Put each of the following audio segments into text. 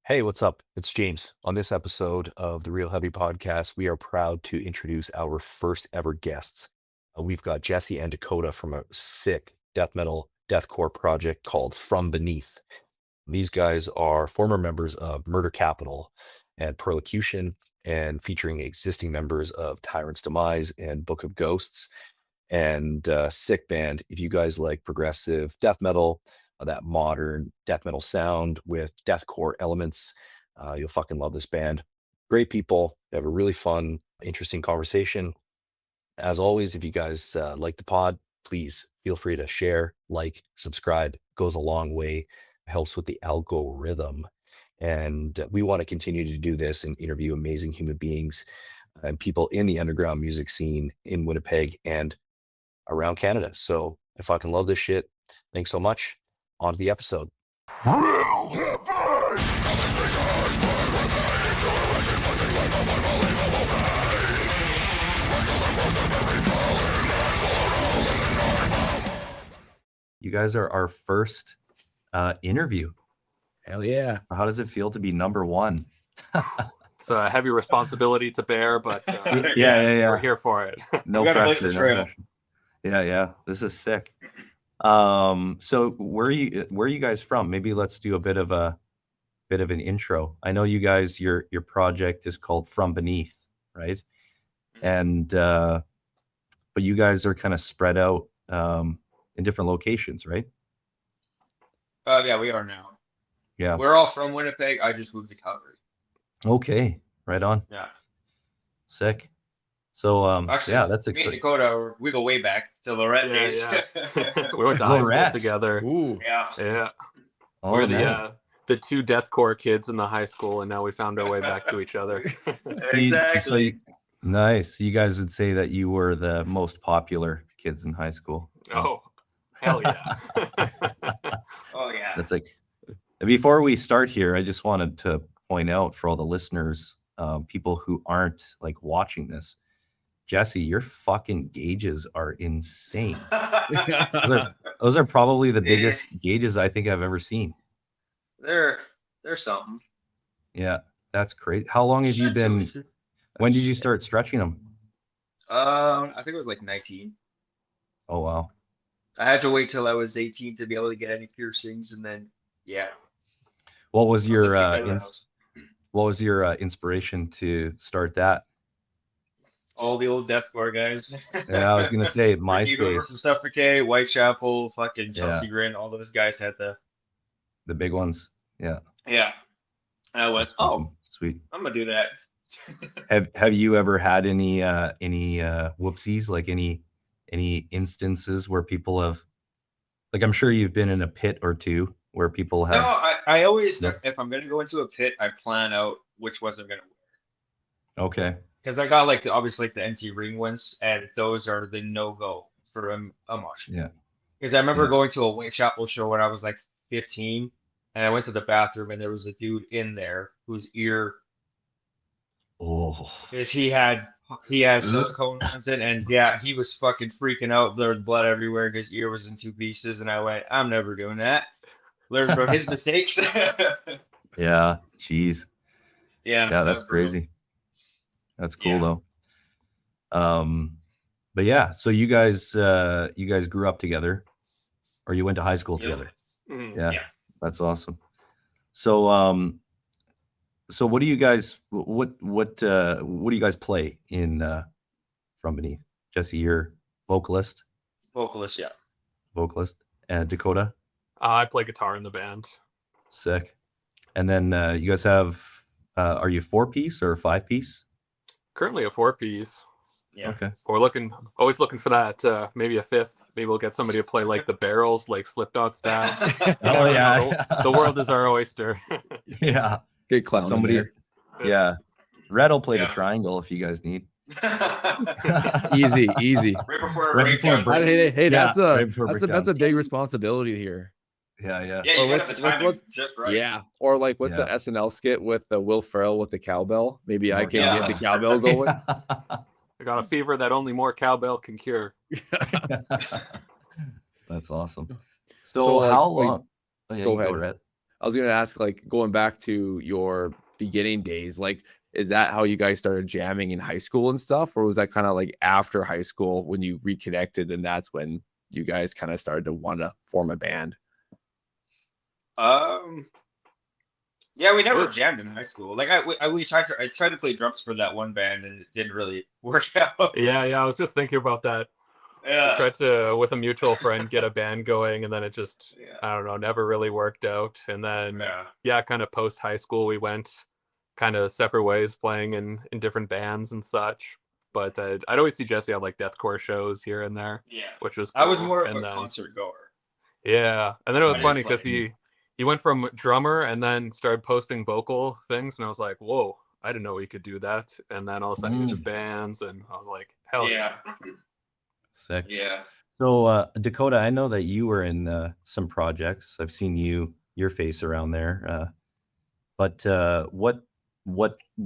Hey, what's up? It's James. On this episode of the Real Heavy Podcast, we are proud to introduce our first ever guests. We've got Jesse and Dakota from a sick death metal deathcore project called From Beneath. These guys are former members of Murder Capital and Perlocution, and featuring existing members of Tyrants Demise and Book of Ghosts. And sick band. If you guys like progressive death metal, that modern death metal sound with deathcore elements, you'll fucking love this band. Great people. They have a really fun, interesting conversation. As always, if you guys like the pod, please feel free to share, like, subscribe. Goes a long way. Helps with the algorithm. And we want to continue to do this and interview amazing human beings and people in the underground music scene in Winnipeg and around Canada. So I fucking love this shit. Thanks so much. On to the episode. You guys are our first interview. Hell yeah. How does it feel to be number one? It's a heavy responsibility to bear, but yeah. we're here for it. No pressure. No pressure. Yeah. This is sick. So where are you guys from? Maybe let's do a bit of an intro. I know you guys, your project is called From Beneath, right? And but you guys are kind of spread out in different locations, right? Yeah, we are now. Yeah. We're all from Winnipeg. I just moved to Calgary. Okay. Right on. Yeah. Sick. So Actually, yeah, that's me and exciting. Dakota, we go way back to Lorette days. We went to high school Lorette. together. Ooh. Yeah. Oh, We're nice. the two deathcore kids in the high school, and now we found our way back to each other. Exactly. Nice. You guys would say that you were the most popular kids in high school. Oh, hell yeah. Oh yeah. That's like, before we start here, I just wanted to point out for all the listeners, people who aren't like watching this, Jesse, your fucking gauges are insane. Those are probably the biggest gauges I think I've ever seen. They're something. Yeah, that's crazy. How long have you been? When did you start stretching them? I think it was like 19. Oh wow. I had to wait till I was 18 to be able to get any piercings, and then What was your What was inspiration to start that? all the old deathcore guys. Yeah, I was gonna say Ricky Hoover MySpace, from Suffocate, Whitechapel, fucking Yeah. Chelsea Grin. All those guys had the big ones. Yeah. Yeah. I went, That's oh, fucking sweet. I'm gonna do that. Have you ever had any whoopsies, like any instances where people have, like, I'm sure you've been in a pit or two where people No, have. I always, No. if I'm gonna go into a pit, I plan out which ones I'm gonna wear. Okay. Because I got obviously the NT ring ones, and those are the no-go for a mosh. Yeah. Because I remember Yeah. going to a Whitechapel show when I was like 15, and I went to the bathroom, and there was a dude in there whose ear, Oh. because he has silicone ones in, and yeah, he was fucking freaking out. There was blood everywhere. His ear was in two pieces, and I went, I'm never doing that. Learn from his mistakes. Yeah. Jeez. Yeah, Yeah, that's crazy. That's cool though. But yeah, so you guys grew up together, or you went to high school together. Mhm. Yeah. That's awesome. So so what do you guys play in From Beneath? Jesse, you're vocalist, Yeah. and Dakota, I play guitar in the band. sick. And then you guys have are you 4-piece or 5-piece? Currently a 4-piece. Yeah. Okay. We're always looking for that. Maybe a 5th. Maybe we'll get somebody to play like the barrels, like Slipknot style. Oh, yeah. The world is our oyster. Yeah. Good clown. Somebody. Yeah. Red will play the Yeah. triangle if you guys need. Easy. Right before Right before breakdown. break- Hey, Yeah, that's right before that's a breakdown. big responsibility here. Yeah. Yeah, Or you gotta what's- have the what's timing just right. Yeah. Or like what's the Yeah. SNL skit with Will Ferrell with the cowbell? Maybe I can Yeah. get the cowbell going. I got a fever that only more cowbell can cure. That's awesome. So, So like, how wait, long? Oh, yeah, go you ahead. Red. I was gonna ask, like, going back to your beginning days, like, is that how you guys started jamming in high school and stuff, or was that kind of like after high school when you reconnected, and that's when you guys kind of started to want to form a band? Yeah, we never jammed in high school. Like I tried to play drums for that one band, and it didn't really work out. Yeah, I was just thinking about that. I tried to, with a mutual friend, get a band going, and then it just, I don't know, never really worked out. And then, kind of post high school, we went kind of separate ways, playing in different bands and such. But I'd always see Jesse on like deathcore shows here and there, which was cool. I was more of And a then, concert goer. yeah, and then it was I funny didn't because play. he went from drummer and then started posting vocal things, and I was like, whoa, I didn't know he could do that. And then all of a sudden he's in bands, and I was like, hell yeah. Sick. Yeah. So, Dakota, I know that you were in some projects. I've seen your face around there. But what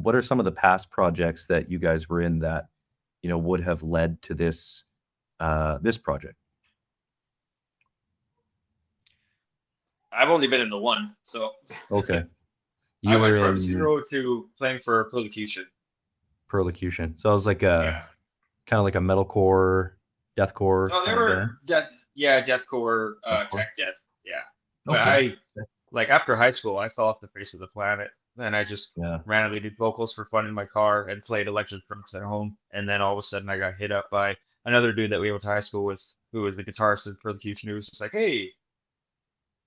are some of the past projects that you guys were in that would have led to this this project? I've only been in the one, so Okay, I you went were from in zero to playing for Perlocution. Perlocution. So it was like a kind of like a metalcore, deathcore No, they kind of band. were deathcore, Deathcore? tech death. Yeah, but Okay. after high school, I fell off the face of the planet. Then I just Yeah. randomly did vocals for fun in my car and played electric drums at home. And then all of a sudden, I got hit up by another dude that we went to high school with, who was the guitarist in Perlocution. Who was just like, "Hey,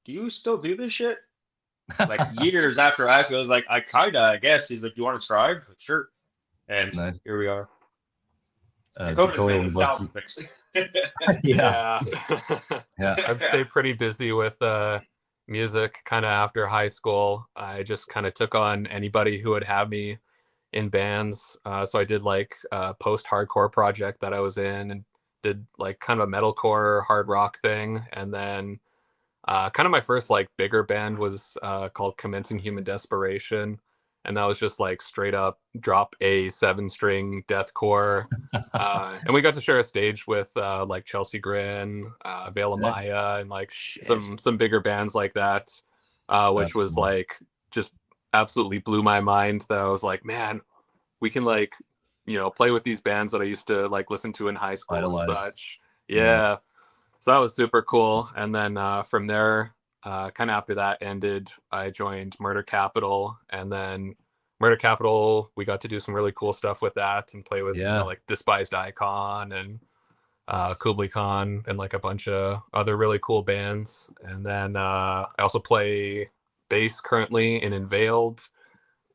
do you still do this shit?" Like years after high school, I was like, I guess. He's like, "You want to try?" I was like, "Sure." And Nice. here we are. Dakota, what's- yeah. Yeah. I've stayed pretty busy with music kind of after high school. I just kind of took on anybody who would have me in bands. So I did like a post-hardcore project that I was in, and did like kind of a metalcore hard rock thing. And then kind of my first like bigger band was called Commencing Human Desperation. And that was just like straight up drop A 7-string deathcore. And we got to share a stage with like Chelsea Grin, Veil of Maya, and like some bigger bands like that, which That's was cool. like just absolutely blew my mind. That I was like, man, we can like, play with these bands that I used to like listen to in high school Idolize. and such. Yeah. So that was super cool. And then from there, kind of after that ended, I joined Murder Capital, and then Murder Capital, we got to do some really cool stuff with that and play with like Despised Icon and Kublai Khan and like a bunch of other really cool bands. And then I also play bass currently in Unveiled.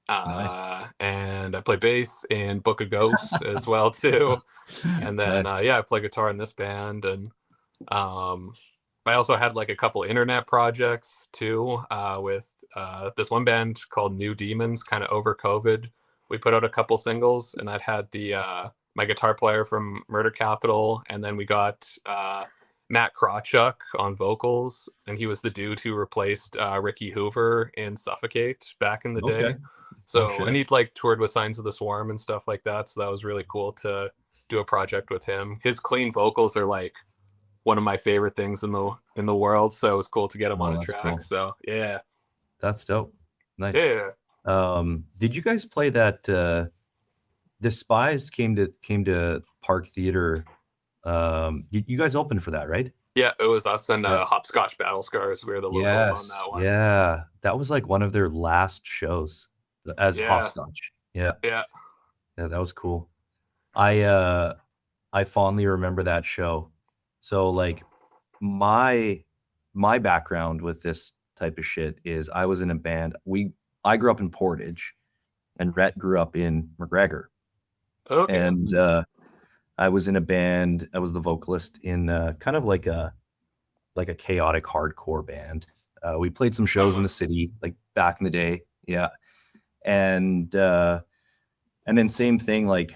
Nice. And I play bass in Book of Ghosts as well too. And then I play guitar in this band. And I also had like a couple internet projects too, with this one band called New Demons. Kind of over COVID, we put out a couple singles, and that had the my guitar player from Murder Capital, and then we got Matt Krawchuk on vocals, and he was the dude who replaced Ricky Hoover in Suffocate back in the day. So and he'd like toured with Signs of the Swarm and stuff like that. So that was really cool to do a project with him. His clean vocals are like one of my favorite things in the world, so it was cool to get him on a track. Cool. So yeah, that's dope. Nice. Yeah. Did you guys play that Despised came to Park Theater? You guys opened for that, right? Yeah, it was us and Hopscotch Battle Scars. We were the locals on that one. Yeah, that was like one of their last shows as Hopscotch. Yeah, that was cool. I fondly remember that show. So like my background with this type of shit is I was in a band. I grew up in Portage, and Rhett grew up in McGregor. Okay. And I was in a band. I was the vocalist in kind of like a chaotic hardcore band. We played some shows in the city, like back in the day. Yeah. And then same thing, like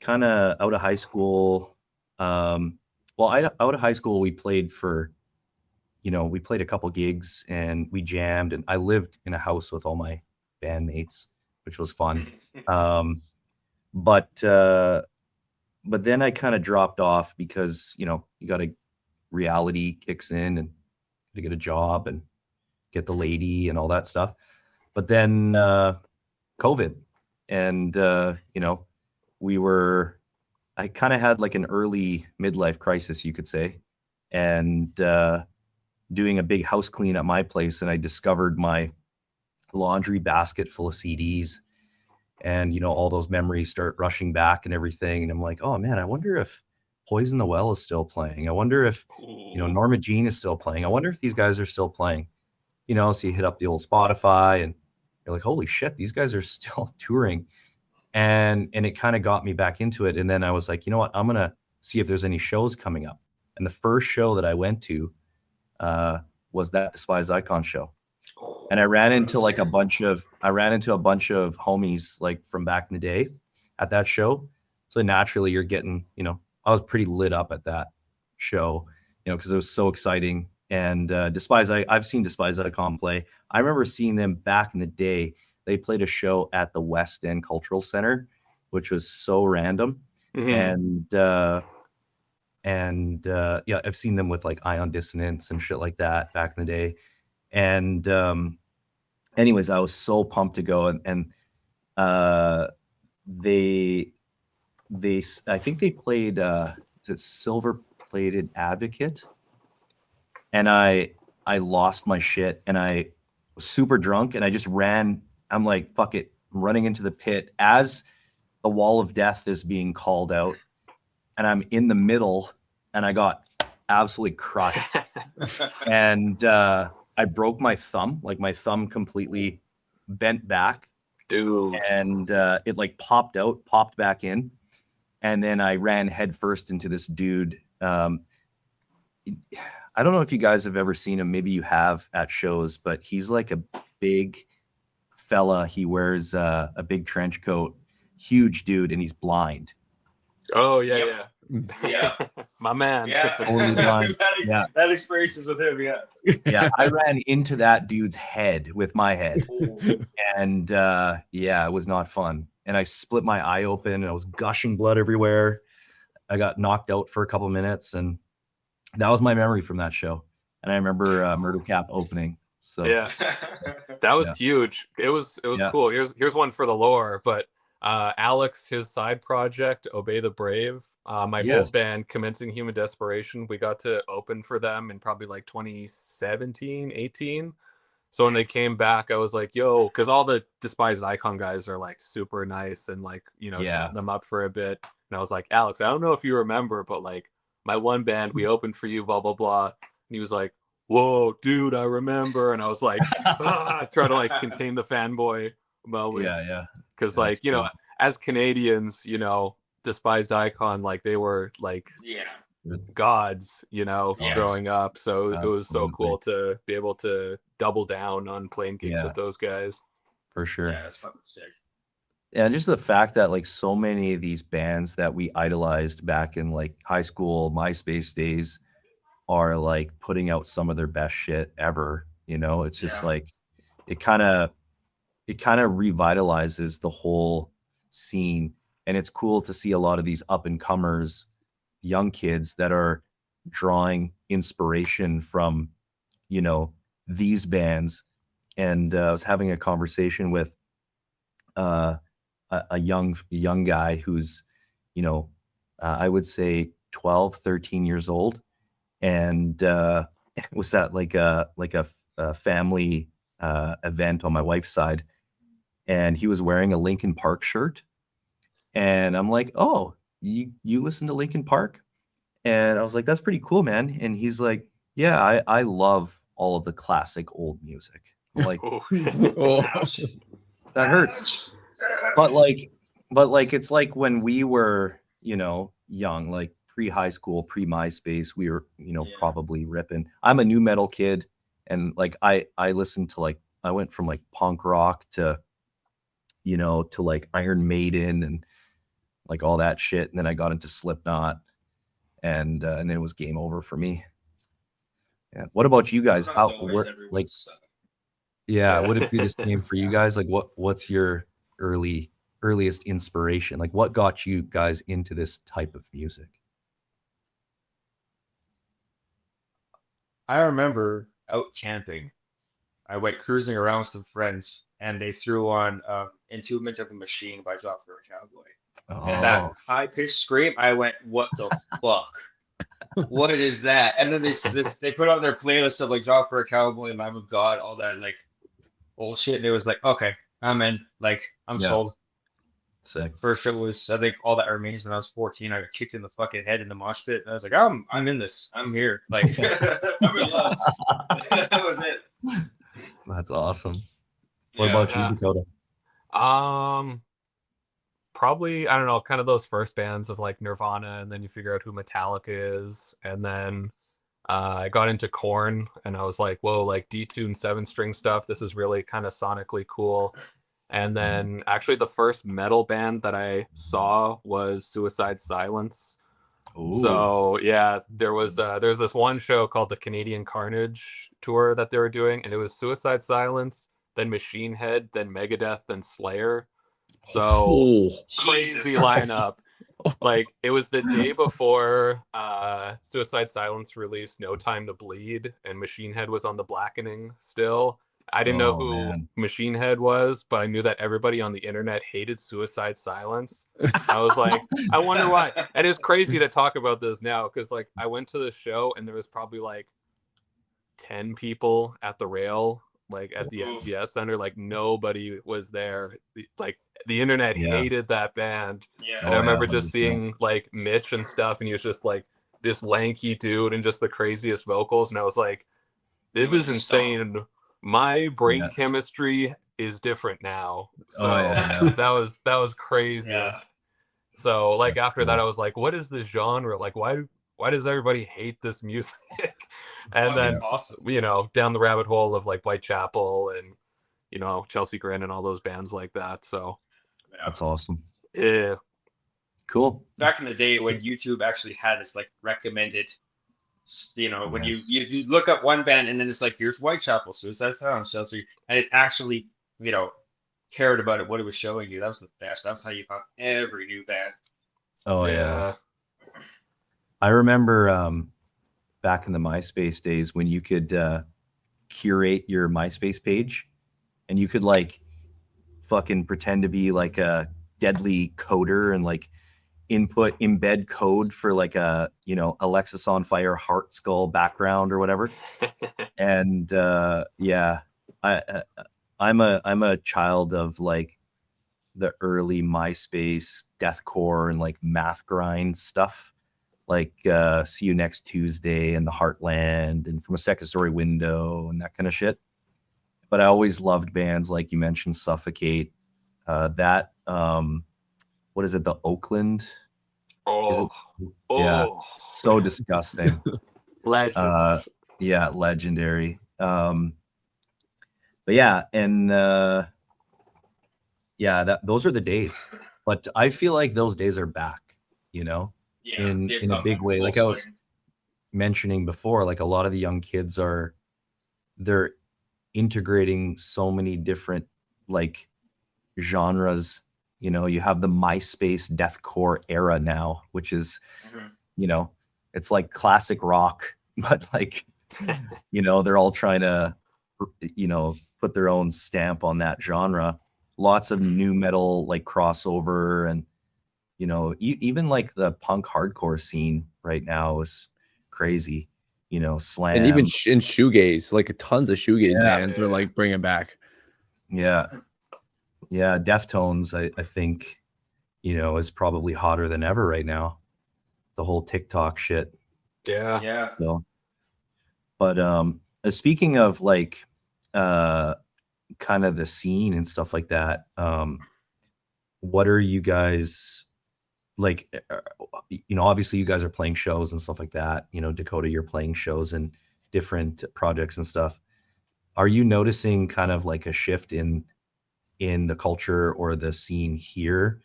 kind of out of high school. Out of high school, we played we played a couple gigs and we jammed, and I lived in a house with all my bandmates, which was fun. But then I kind of dropped off because, you got reality kicks in, and to get a job and get the lady and all that stuff. But then COVID, and you know, I kind of had like an early midlife crisis, you could say, and doing a big house clean at my place, and I discovered my laundry basket full of CDs, and you know, all those memories start rushing back and everything, and I'm like, oh man, I wonder if Poison the Well is still playing. I wonder if, you know, Norma Jean is still playing. I wonder if these guys are still playing. You know, so you hit up the old Spotify and you're like, holy shit, these guys are still touring. And it kind of got me back into it. And then I was like, you know what, I'm gonna see if there's any shows coming up. And the first show that I went to was that Despised Icon show. And I ran into a bunch of homies like from back in the day at that show. So naturally you're getting, you know, I was pretty lit up at that show, you know, because it was so exciting. And I've seen Despised Icon play. I remember seeing them back in the day. They played a show at the West End Cultural Center, which was so random. Mm-hmm. And yeah, I've seen them with like Ion Dissonance and shit like that back in the day. And anyways, I was so pumped to go, and they I think they played is it Silver Plated Advocate, and I lost my shit, and I was super drunk, and I just ran. I'm like, fuck it, I'm running into the pit as the Wall of Death is being called out, and I'm in the middle, and I got absolutely crushed. And I broke my thumb, like my thumb completely bent back, dude, and it like popped back in, and then I ran headfirst into this dude. I don't know if you guys have ever seen him, maybe you have at shows, but he's like a big fella. He wears a big trench coat, huge dude, and he's blind. Oh yeah, yeah. My man. Yeah. That experience is with him. Yeah. I ran into that dude's head with my head, and yeah, it was not fun. And I split my eye open, and I was gushing blood everywhere. I got knocked out for a couple minutes, and that was my memory from that show. And I remember Murder Cap opening. So yeah, that was huge. It was cool. Here's one for the lore, but Alex, his side project, Obey the Brave, my old band, Commencing Human Desperation, we got to open for them in probably like 2017, 18. So when they came back, I was like, yo, because all the Despised Icon guys are like super nice and like, you know, chatting them up for a bit. And I was like, Alex, I don't know if you remember, but like my one band, we opened for you, blah, blah, blah. And he was like, whoa, dude, I remember. And I was like, try to like contain the fanboy moment. Yeah. Because like, you know, as Canadians, you know, Despised Icon, like they were like gods, you know, growing up. So it was so cool to be able to double down on playing gigs with those guys. For sure. Yeah, it's fucking sick. And just the fact that like so many of these bands that we idolized back in like high school, MySpace days are like putting out some of their best shit ever. You know, it's just like it kind of revitalizes the whole scene. And it's cool to see a lot of these up and comers, young kids that are drawing inspiration from, you know, these bands. And I was having a conversation with a young guy who's, you know, I would say 12, 13 years old. And was at like a family event on my wife's side. And he was wearing a Linkin Park shirt. And I'm like, oh, you listen to Linkin Park? And I was like, that's pretty cool, man. And he's like, yeah, I love all of the classic old music. I'm like, that hurts. But like, it's like when we were, you know, young, like pre-high school, pre-MySpace, we were, you know, probably ripping. I'm a new metal kid. And like, I listened to like, I went from like punk rock to, you know, to like Iron Maiden and like all that shit. And then I got into Slipknot, and it was game over for me. Yeah. What about you guys? Would it be the same for you guys? Like what's your earliest inspiration? Like what got you guys into this type of music? I remember out camping I went cruising around with some friends, and they threw on Entombment of a Machine by Deathcore Cowboy. And that Oh, high-pitched scream, I went, what the fuck? What is that? And then they put on their playlist of like Deathcore Cowboy, Lamb of God, all that like bullshit, and it was like, okay, I'm in. Like, I'm Yeah. sold. sick. First show was, I think, All That Remains when I was 14. I got kicked in the fucking head in the mosh pit, and I was like, I'm in this. I'm here. Like, I'm in love. That was it. That's awesome. What Yeah. about you, Yeah. Dakota? Probably, I don't know, kind of those first bands of like Nirvana, and then you figure out who Metallica is, and then I got into Korn, and I was like, whoa, like detuned 7-string stuff. This is really kind of sonically cool. And then actually the first metal band that I saw was Suicide Silence. Ooh. So yeah, there's this one show called the Canadian Carnage tour that they were doing, and it was Suicide Silence, then Machine Head, then Megadeth, then Slayer. So Oh, crazy Jesus Christ. lineup. Like it was the day before Suicide Silence released No Time to Bleed, and Machine Head was on the Blackening still. I didn't know Oh, who man. Machine Head was, but I knew that everybody on the internet hated Suicide Silence. I was like, I wonder why. And it's crazy to talk about this now because like I went to the show and there was probably like 10 people at the rail, like at the MTS Center. Like nobody was there. Like the internet Yeah. hated that band. Yeah. And I remember 100%. just seeing like Mitch and stuff, and he was just like this lanky dude and just the craziest vocals. And I was like, this is insane. My brain chemistry is different now. So that was crazy. Yeah. So like That's after that, cool. I was like, what is this genre? Like why does everybody hate this music? And then Awesome. you know, down the rabbit hole of like Whitechapel and you know, Chelsea Grin and all those bands like that. So That's awesome. yeah. Cool. Back in the day when YouTube actually had this like recommended, you know, when Yes. you look up one band and then it's like, here's Whitechapel, Suicide Silence, Chelsea, and it actually, you know, cared about it, what it was showing you. That was the best. That's how you found every new band. Oh yeah. I remember back in the MySpace days when you could curate your MySpace page and you could like fucking pretend to be like a deadly coder and like embed code for like a, you know, Alexis on Fire Heart Skull background or whatever. And yeah, I'm a child of like the early MySpace deathcore and like math grind stuff, like See You Next Tuesday and The Heartland and From a Second Story Window and that kind of shit. But I always loved bands like you mentioned, Suffocate. What is it? The Oakland? Oh, Yeah, so disgusting. Legends. Yeah, legendary. But yeah, and yeah, those are the days. But I feel like those days are back, you know, in a big way. Like I was mentioning before, like a lot of the young kids they're integrating so many different like genres. You know, you have the MySpace deathcore era now, which is, you know, it's like classic rock, but like, you know, they're all trying to, you know, put their own stamp on that genre. Lots of new metal like crossover, and you know, even like the punk hardcore scene right now is crazy. You know, Slam, and even in shoegaze, like tons of shoegaze bands are like bringing back. Yeah, Deftones, I think, you know, is probably hotter than ever right now. The whole TikTok shit. Yeah. So, but speaking of like kind of the scene and stuff like that, what are you guys like? You know, obviously you guys are playing shows and stuff like that. You know, Dakota, you're playing shows and different projects and stuff. Are you noticing kind of like a shift in the culture or the scene here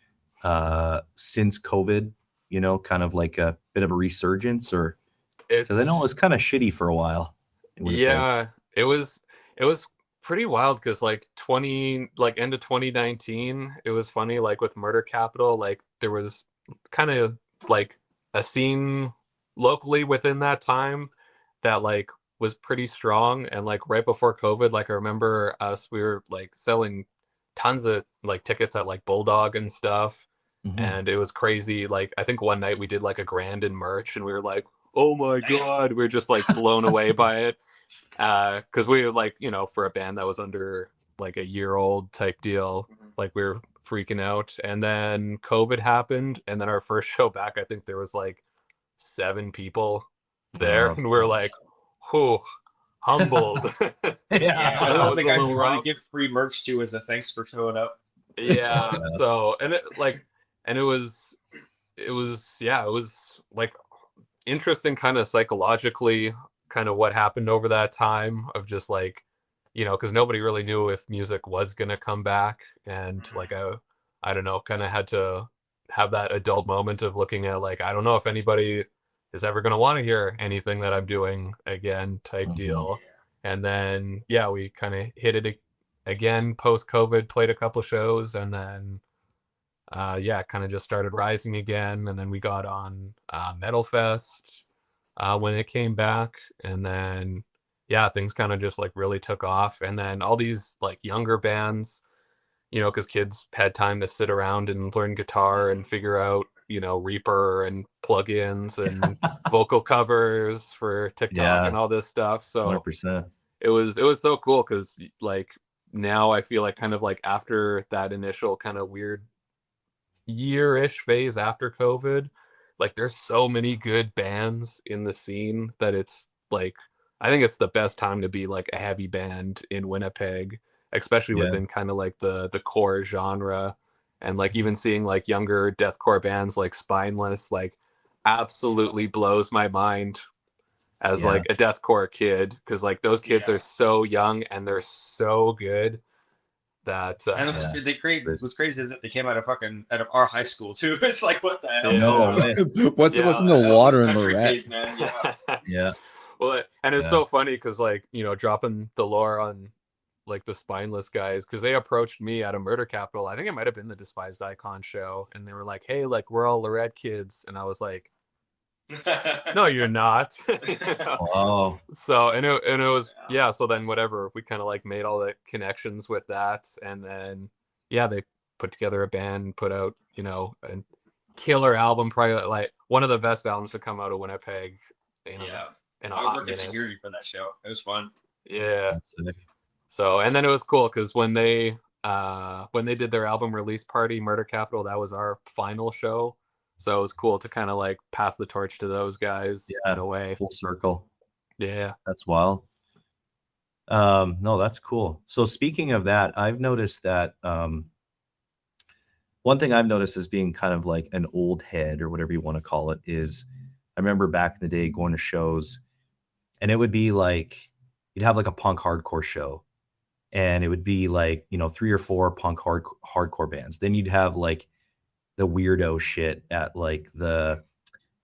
since COVID? You know, kind of like a bit of a resurgence, or because I know it was kind of shitty for a while. Yeah, it was pretty wild because like end of 2019, it was funny, like with Murder Capital, like there was kind of like a scene locally within that time that like was pretty strong. And like right before COVID, like I remember we were like selling tons of like tickets at like Bulldog and stuff. And it was crazy. Like I think one night we did like $1,000 in merch, and we were like, oh my God, we are just like blown away by it. Because we were like, for a band that was under like a year old type deal, like we were freaking out. And then COVID happened, and then our first show back, I think there was like 7 people there, and we are like, whew, humbled. Yeah, I That love was the a guys little we want rough. to give free merch to as a thanks for showing up. Yeah. So, and it was like interesting kind of psychologically, kind of what happened over that time of just like, because nobody really knew if music was going to come back. And like, I don't know, kind of had to have that adult moment of looking at like, I don't know if anybody is ever going to want to hear anything that I'm doing again type deal. And then, yeah, we kind of hit it again post COVID, played a couple shows, and then kind of just started rising again. And then we got on Metal Fest when it came back, and then things kind of just like really took off. And then all these like younger bands, because kids had time to sit around and learn guitar and figure out Reaper and plugins and vocal covers for TikTok and all this stuff. So 100%. it was so cool, because like now I feel like kind of like after that initial kind of weird year-ish phase after COVID, like there's so many good bands in the scene that it's like I think it's the best time to be like a heavy band in Winnipeg, especially within kind of like the core genre. And like even seeing like younger deathcore bands like Spineless like absolutely blows my mind as like a deathcore kid, because like those kids are so young and they're so good that And what's crazy is that they came out of our high school too. It's like, what the hell? No way. What's in the water in Lorette? Yeah. Well, and it's so funny because like dropping the lore on like the Spineless guys, because they approached me at a Murder Capital. I think it might have been the Despised Icon show, and they were like, hey, like we're all Lorette kids, and I was like, no, you're not. Wow. So and it was so then whatever, we kind of like made all the connections with that, and then they put together a band, put out a killer album, probably like one of the best albums to come out of Winnipeg in a hot minute. Security for that show. It was fun. That's sick. So and then it was cool because when they did their album release party, Murder Capital, that was our final show. So it was cool to kind of like pass the torch to those guys in a way. Full circle. Yeah. That's wild. No, that's cool. So speaking of that, I've noticed that one thing I've noticed as being kind of like an old head or whatever you want to call it is I remember back in the day going to shows, and it would be like you'd have like a punk hardcore show, and it would be like 3 or 4 punk hardcore bands. Then you'd have like the weirdo shit at like there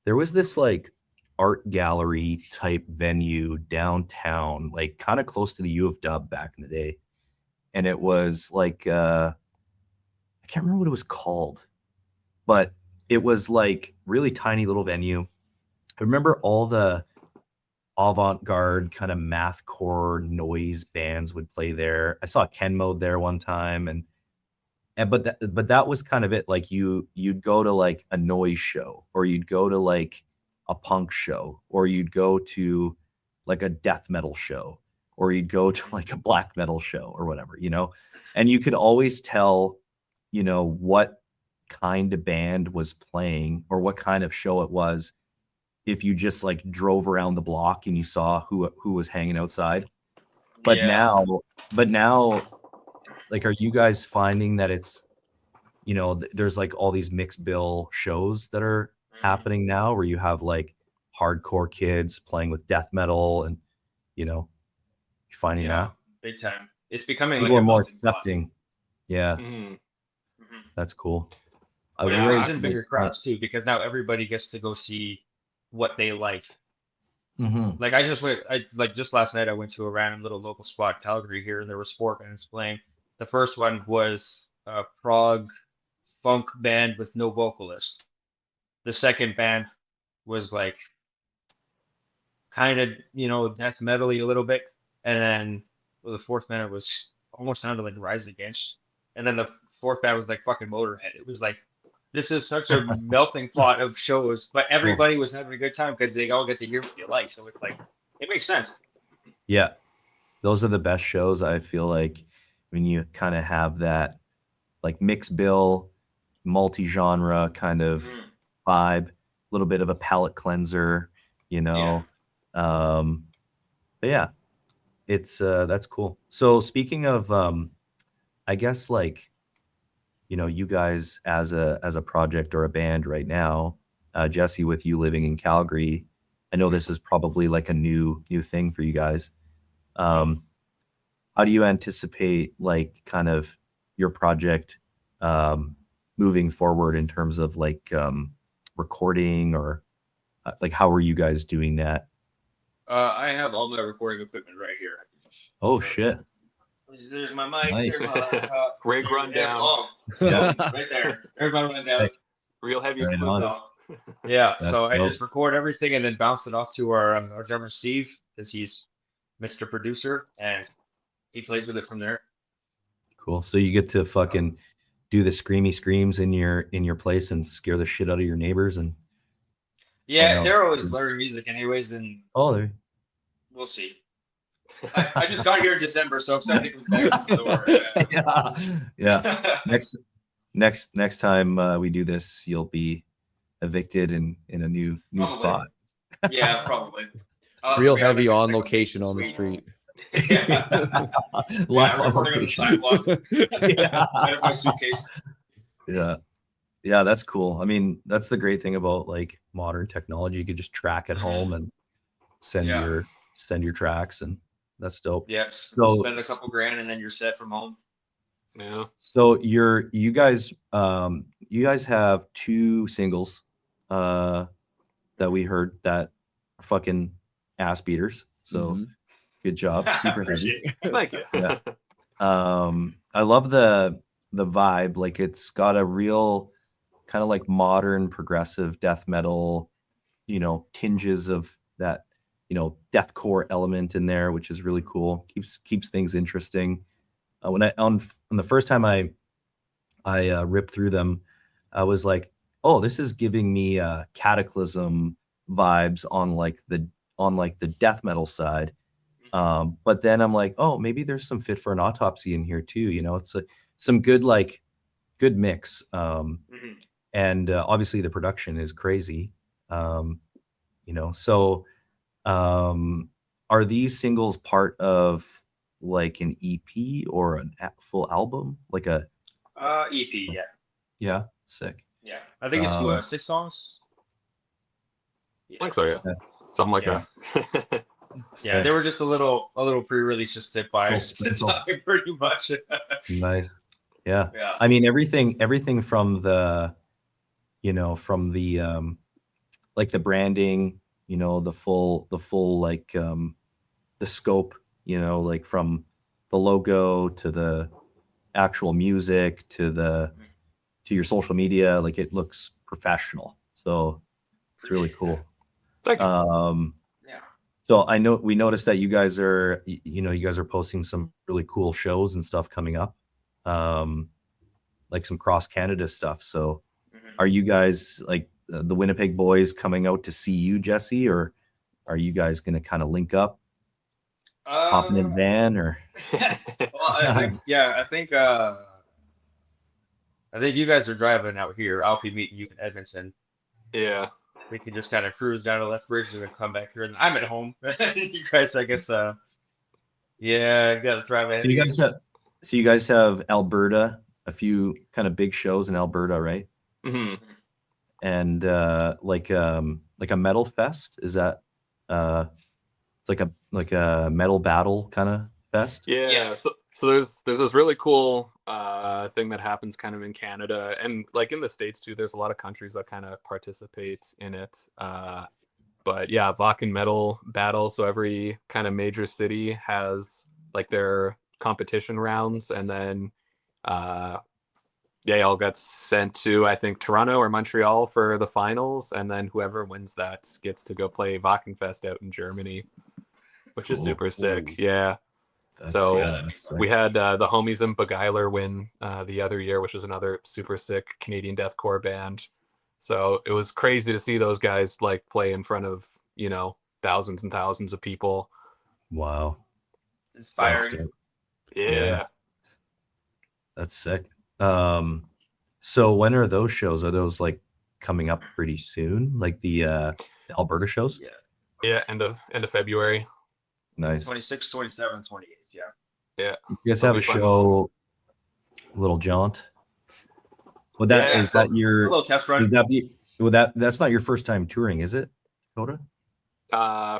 was this like art gallery type venue downtown, like kind of close to the U of W back in the day. And it was like, I can't remember what it was called, but it was like really tiny little venue. I remember all the avant-garde kind of mathcore noise bands would play there. I saw Ken Mode there one time, but that was kind of it. Like you'd go to like a noise show, or you'd go to like a punk show, or you'd go to like a death metal show, or you'd go to like a black metal show or whatever, and you could always tell, what kind of band was playing or what kind of show it was if you just like drove around the block and you saw who was hanging outside. But now like, are you guys finding that it's, there's like all these mixed bill shows that are happening now where you have like hardcore kids playing with death metal and, you finding that? Big time. It's becoming People like are more melting pot. accepting. Yeah. Mm-hmm. That's cool. It's in bigger crowds too, because now everybody gets to go see what they like. Mm-hmm. Like just last night I went to a random little local spot, Calgary here, and there were sport bands playing. The first one was a prog funk band with no vocalist. The second band was like kind of, death metal-y a little bit. And then the fourth band was almost sounded like Rise Against. And then the fourth band was like fucking Motorhead. It was like, this is such a melting pot of shows, but everybody was having a good time because they all get to hear what you like. So it's like, it makes sense. Yeah. Those are the best shows, I feel like, when you kind of have that like mixed bill, multi-genre kind of vibe, a little bit of a palate cleanser, but yeah, it's that's cool. So speaking of I guess like, you guys as a project or a band right now, Jesse, with you living in Calgary, I know this is probably like a new thing for you guys. How do you anticipate like kind of your project moving forward in terms of like recording, or like how are you guys doing that? I have all my recording equipment right here. Oh shit. There's my mic. Nice. There's my laptop. Rig rundown. Oh, Yeah. right there. There's my rundown. Real heavy Right on. exclusive. Yeah, That's so I dope. just record everything and then bounce it off to our drummer Steve, because he's Mr. Producer, and he plays with it from there. Cool. So you get to fucking do the screamy screams in your place and scare the shit out of your neighbors, and Yeah, no. they're always blurry music anyways, and there. we'll see. I just got here in December, so if somebody comes back to the door, Yeah. Next time we do this, you'll be evicted in a new Probably. spot. Yeah, probably. Real heavy on location on the street. Yeah. Live Yeah, on recording on the location. sidewalk. Yeah. Out of my suitcase. Yeah, that's cool. I mean, that's the great thing about like modern technology. You could just track at home and send Yeah. your tracks, and that's dope. Yeah, So- spend a couple grand and then you're set from home. Yeah. So you guys have 2 singles that we heard that are fucking ass beaters. So Mhm. good job. Super heavy. Appreciate it. Thank you. Yeah. I love the vibe. Like it's got a real kind of like modern progressive death metal, tinges of that, deathcore element in there, which is really cool. Keeps things interesting. When on the first time I ripped through them, I was like, oh, this is giving me Cataclysm vibes on like the death metal side. But then I'm like, oh, maybe there's some Fit for an Autopsy in here too. It's some good mix. Mhm. And obviously the production is crazy. So are these singles part of like an EP or a full album? Like a EP, yeah. yeah, sick. Yeah. I think it's Um, 6 songs. I think so, yeah. Yeah. Something like Yeah. that. Yeah, Sick. they were just a little pre-release just sit by Little us. sprinkle. Pretty much. Nice. Yeah. Yeah. I mean everything from the like the branding, the full like the scope, like from the logo to the actual music to your social media, like it looks professional. So it's really cool. Thank you. Yeah. So we noticed that you guys are posting some really cool shows and stuff coming up. Like some cross Canada stuff. So Mhm. are you guys like the Winnipeg boys coming out to see you, Jesse, or are you guys going to kind of link up, hopping in a van, or? Well, I think you guys are driving out here. I'll be meeting you in Edmonton. Yeah. We can just kind of cruise down to Left Bridge and then come back here. And I'm at home. You guys, I guess, got to drive ahead. So you guys have Alberta, a few kind of big shows in Alberta, right? hmm And like a metal fest, is that it's like a metal battle kind of fest? Yeah. Yeah. So there's this really cool thing that happens kind of in Canada and like in the States too. There's a lot of countries that kind of participate in it. But yeah, Vakken Metal Battle. So every kind of major city has like their competition rounds, and then yeah, y'all got sent to, I think, Toronto or Montreal for the finals, and then whoever wins that gets to go play Wackenfest out in Germany, which is Cool. super sick. Yeah. That's, So that's we sick. had the homies in Beguiler win the other year, which was another super sick Canadian deathcore band. So it was crazy to see those guys like play in front of, you know, thousands and thousands of people. Wow. Inspiring. That's dope. Yeah. That's sick. So when are those shows? Are those like coming up pretty soon? Like the Alberta shows? Yeah. Yeah, end of February. Nice. 26, 27, 28. Yeah. Yeah. You guys That'll have a be fun. show, Little Jaunt. Would that Yeah, is that A your little test run. would that be that's not your first time touring, is it, Dakota?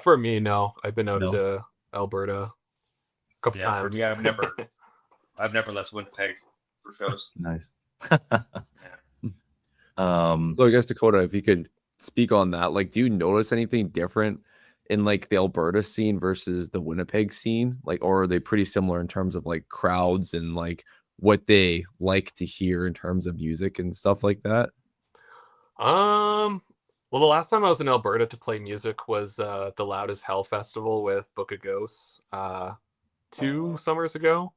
For me, no. I've been out No. to Alberta a couple Yeah, for times. me, I've never left Winnipeg for shows. Nice. So I guess Dakota, if you could speak on that, like, do you notice anything different in like the Alberta scene versus the Winnipeg scene? Like, or are they pretty similar in terms of like crowds and like what they like to hear in terms of music and stuff like that? Well, the last time I was in Alberta to play music was the Loud as Hell festival with Book of Ghosts 2 summers ago.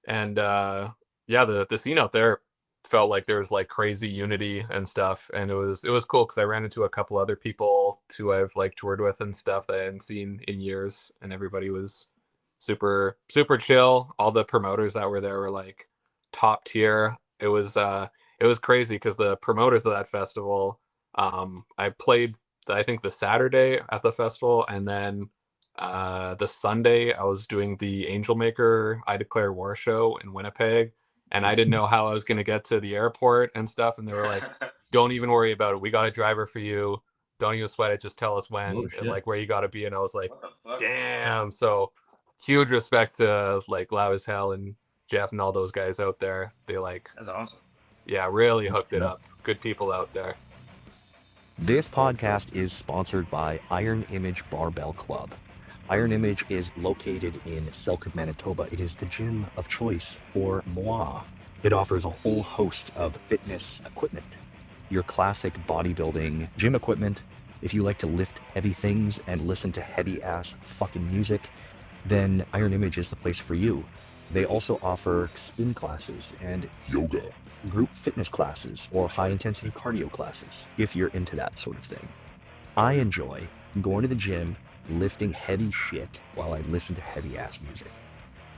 And yeah, the scene out there felt like there was like crazy unity and stuff, and it was cool because I ran into a couple other people who I've like toured with and stuff that I hadn't seen in years, and everybody was super chill. All the promoters that were there were like top tier. It was crazy because the promoters of that festival, I played I think the Saturday at the festival, and then the Sunday I was doing the Angel Maker I Declare War show in Winnipeg, and I didn't know how I was going to get to the airport and stuff, and they were like, don't even worry about it, we got a driver for you, don't even sweat it, just tell us when Oh, shit. and like where you got to be. And I was like, What the fuck? damn. So huge respect to like Loud as Hell and Jeff and all those guys out there. They like, That's awesome. yeah, really hooked it up. Good people out there. This podcast is sponsored by Iron Image Barbell Club. Iron Image is located in Selkirk, Manitoba. It is the gym of choice for moi. It offers a whole host of fitness equipment. Your classic bodybuilding gym equipment. If you like to lift heavy things and listen to heavy ass fucking music, then Iron Image is the place for you. They also offer spin classes and yoga, group fitness classes, or high intensity cardio classes, if you're into that sort of thing. I enjoy going to the gym, lifting heavy shit while I listen to heavy ass music.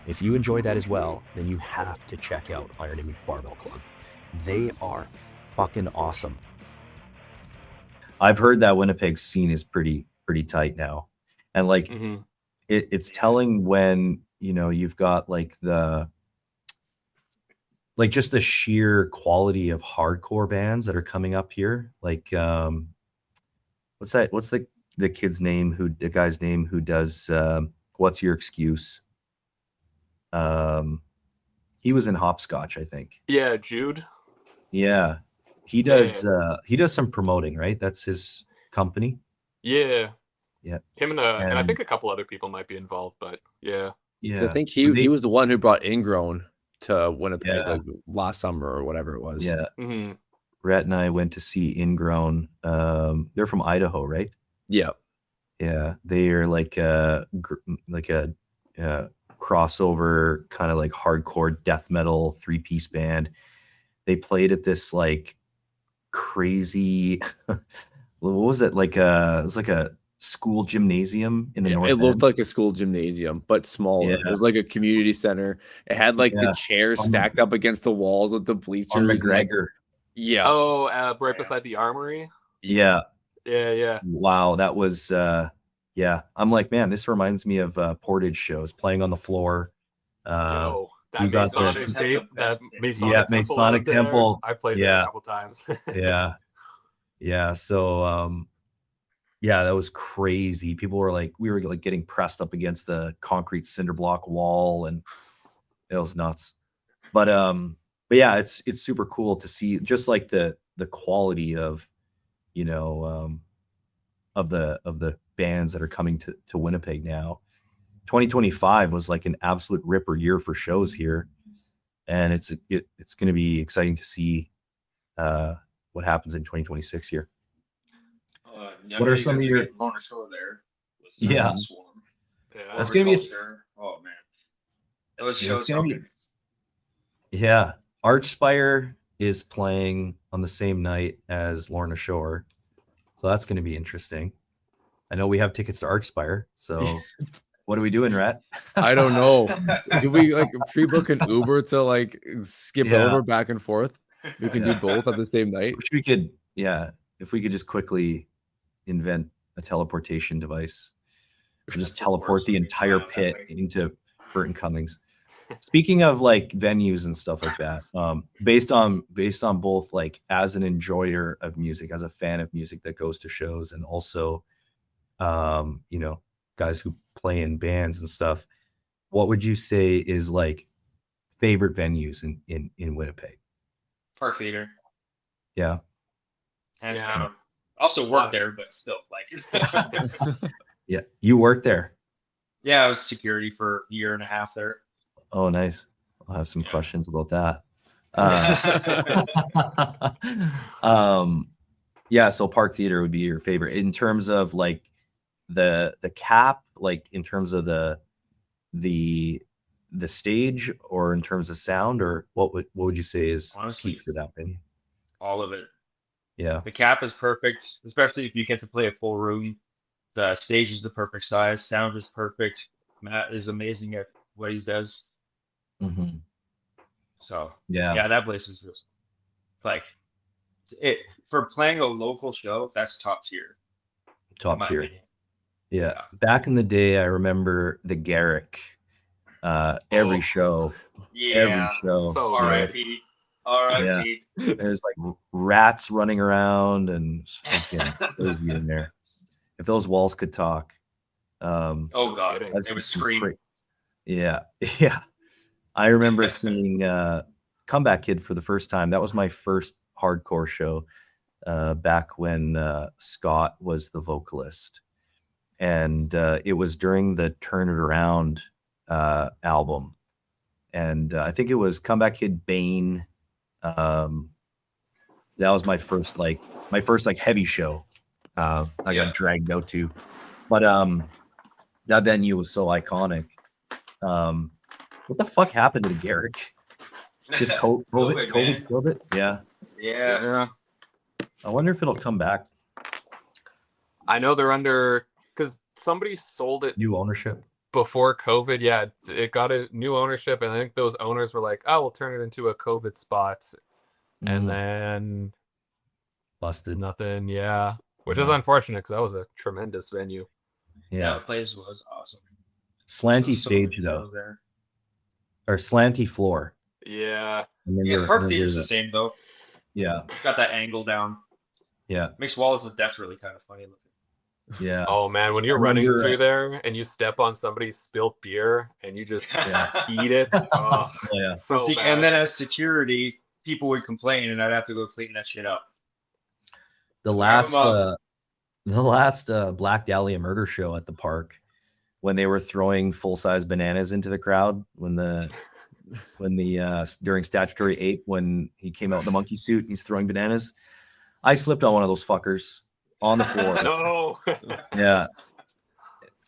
If you enjoy that as well, then you have to check out Iron Image Barbell Club. They are fucking awesome. I've heard that Winnipeg scene is pretty tight now, and like Mm-hmm. it's telling when you've got like just the sheer quality of hardcore bands that are coming up here. Like what's the kid's name the guy's name who does What's Your Excuse? He was in Hopscotch, I think. Yeah, Jude. Yeah. He does some promoting, right? That's his company. Yeah. Yeah. Him and I And- think a couple other people might be involved, but yeah. Yeah. So I think he was the one who brought Ingrown to Winnipeg Yeah. like last summer or whatever it was. Yeah. Mm-hmm. Rhett and I went to see Ingrown. They're from Idaho, right? Yeah. Yeah, they are like a crossover kind of like hardcore death metal 3-piece band. They played at this like crazy, what was it? Like it was like a school gymnasium in the north It looked end. like a school gymnasium, but smaller. Yeah. It was like a community center. It had like Yeah. the chairs On- stacked up against the walls with the bleachers. on and, like- McGregor. yeah. Oh, right beside the armory. Yeah. Yeah. Wow, that was yeah. I'm like, man, this reminds me of Portage shows playing on the floor. Yo, that you got Masonic the- tape, that Masonic Yeah, temple Masonic out there, temple. I played there Yeah. a couple times. Yeah. So yeah, that was crazy. People were like, we were like getting pressed up against the concrete cinder block wall, and it was nuts. But yeah, it's super cool to see just like the quality of of the bands that are coming to Winnipeg now. 2025 was like an absolute ripper year for shows here. and it's going to be exciting to see what happens in 2026 here. What are some of your Lorna Shore there? Yeah. Swarm. Yeah. That's gonna be Oh man, those Yeah, it's shows. gonna be- yeah. Archspire is playing on the same night as Lorna Shore, so that's going to be interesting. I know we have tickets to Archspire, so what are we doing, Rat? I don't know. Can we like pre-book an Uber to like skip Yeah. over back and forth? We can do both at the same night. Which we could, yeah, if we could just quickly invent a teleportation device, or just teleport the entire pit into Burton Cummings. Speaking of like venues and stuff like that, based on both like as an enjoyer of music, as a fan of music that goes to shows, and also, you know, guys who play in bands and stuff, what would you say is like favorite venues in Winnipeg? Park Theater. Yeah. Hands Yeah. down. Also worked there, but still, like. Yeah. You work there? Yeah, I was security for a year and a half there. Oh, nice. I'll have some questions about that. Yeah, so Park Theater would be your favorite in terms of like the cap, like in terms of the stage, or in terms of sound, or what would you say is Honestly, peak for that venue? all of it. Yeah. The cap is perfect, especially if you get to play a full room. The stage is the perfect size. Sound is perfect. Matt is amazing at what he does. Mm-hmm. So Yeah. that place is just like it for playing a local show. That's top tier. in Top my tier. opinion. Yeah. Back in the day, I remember the Garrick. Every show. Every show. So yeah. R.I.P. R.I.P. There's like rats running around and it's fucking crazy in there. If those walls could talk. Oh god, kidding. I've it seen was some scream. Yeah. Yeah. I remember seeing Comeback Kid for the first time. That was my first hardcore show back when Scott was the vocalist. And it was during the Turn It Around album. And I think it was Comeback Kid, Bane. That was my first heavy show I got dragged out to. But that venue was so iconic. What the fuck happened to the Garrick? Just COVID killed it? Yeah. Yeah. I wonder if it'll come back. I know they're under, because somebody sold it New ownership. before COVID. Yeah, it got a new ownership, and I think those owners were like, "Oh, we'll turn it into a COVID spot," and then Busted. nothing. Yeah, which is unfortunate because that was a tremendous venue. Yeah. The place was awesome. Slanty So stage many though. shows there. Or slanty floor. Yeah, Yeah, Park Theater's the same though. Yeah. It's got that angle down. Yeah. Makes Walls of Death really kind of funny looking. Yeah. Oh man, when you're I running remember, through there and you step on somebody's spilt beer and you just Yeah. eat it, oh, Yeah. so See, bad. and then as security, people would complain, and I'd have to go clean that shit up. The last Black Dahlia murder show at the park, when they were throwing full-size bananas into the crowd, when the during Statutory 8, when he came out in the monkey suit and he's throwing bananas, I slipped on one of those fuckers on the floor. No.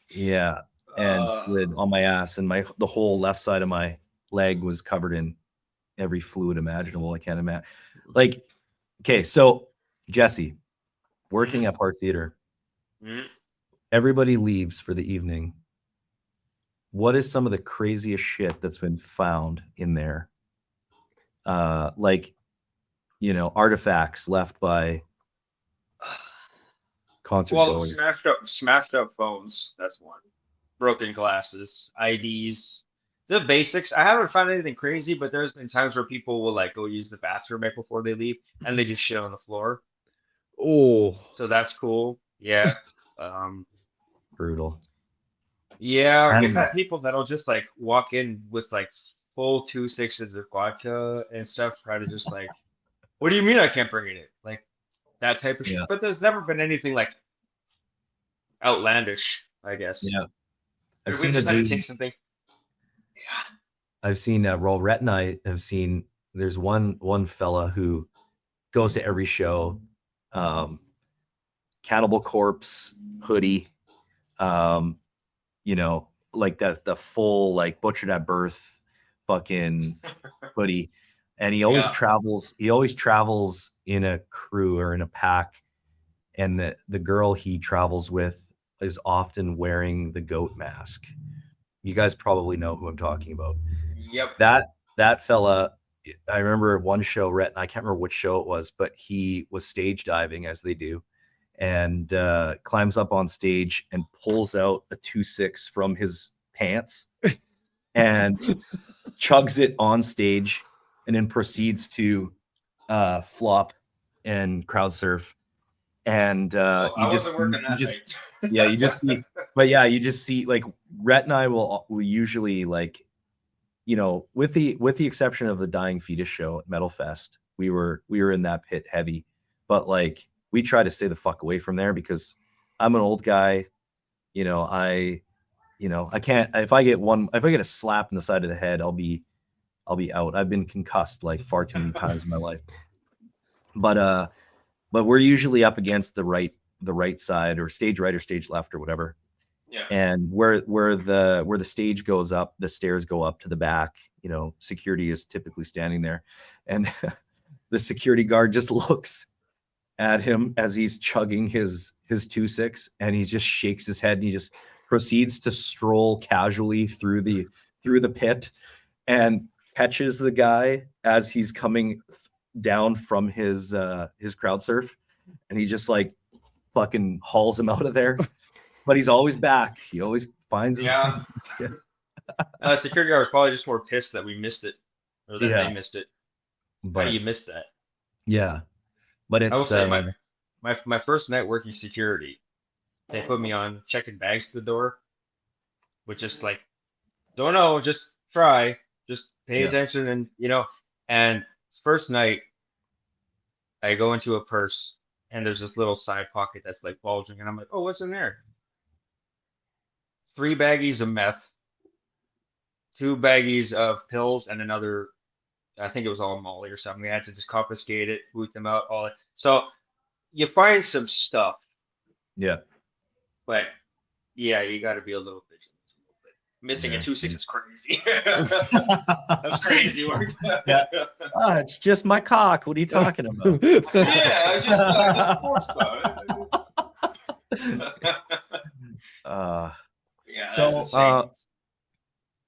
Yeah, and slid on my ass, and the whole left side of my leg was covered in every fluid imaginable. I can't imagine. Like, okay, so Jesse, working at Park Theater, everybody leaves for the evening. What is some of the craziest shit that's been found in there? Like, artifacts left by concert goers. Smashed up phones. That's one. Broken glasses, IDs, the basics. I haven't found anything crazy, but there's been times where people will like go use the bathroom right before they leave, and they just shit on the floor. Oh, So that's cool. Yeah. Brutal. Yeah, And- you've had people that'll just like walk in with like full 2 6s of vodka and stuff, try to just like, what do you mean I can't bring it in? Like that type of Yeah. shit. But there's never been anything like outlandish, I guess. Yeah. I've We seen a just had to dude. take some things. Yeah. I've seen Rhett and I have seen. There's one fella who goes to every show. Cannibal Corpse hoodie, you know, like the full like Butchered at Birth fucking hoodie, and he always travels. He always travels in a crew or in a pack, and the girl he travels with is often wearing the goat mask. You guys probably know who I'm talking about. Yep. That fella, I remember one show, Rhett, and I can't remember which show it was, but he was stage diving as they do, and climbs up on stage and pulls out a 2.6 from his pants and chugs it on stage, and then proceeds to flop and crowd surf. And you just see, but yeah, you just see like Rhett and I will usually, like, you know, with the exception of the Dying Fetus show at Metal Fest, we were in that pit heavy, but like we try to stay the fuck away from there because I'm an old guy. You know, I can't, if I get a slap in the side of the head, I'll be out. I've been concussed like far too many times in my life. But we're usually up against the right side, or stage right or stage left or whatever. Yeah. And where the stage goes up, the stairs go up to the back. You know, security is typically standing there, and the security guard just looks at him as he's chugging his 2.6, and he just shakes his head and he just proceeds to stroll casually through the pit and catches the guy as he's coming down from his crowd surf, and he just like fucking hauls him out of there. But he's always back. He always finds his security guard was probably just more pissed that we missed it, or that they missed it. But you missed that. Yeah, but it's I will say my first night working security, they put me on checking bags at the door, which is like, don't know, just try, just pay attention, and you know. And first night, I go into a purse, and there's this little side pocket that's like bulging, and I'm like, oh, what's in there? 3 baggies of meth, 2 baggies of pills, and another, I think it was all Molly or something. They had to just confiscate it, boot them out, all that. So you find some stuff. Yeah. But yeah, you got to be a little vigilant. Missing a 2.6 is crazy. That's crazy work. Yeah. Oh, it's just my cock. What are you talking about? Yeah, it's just like a sports car.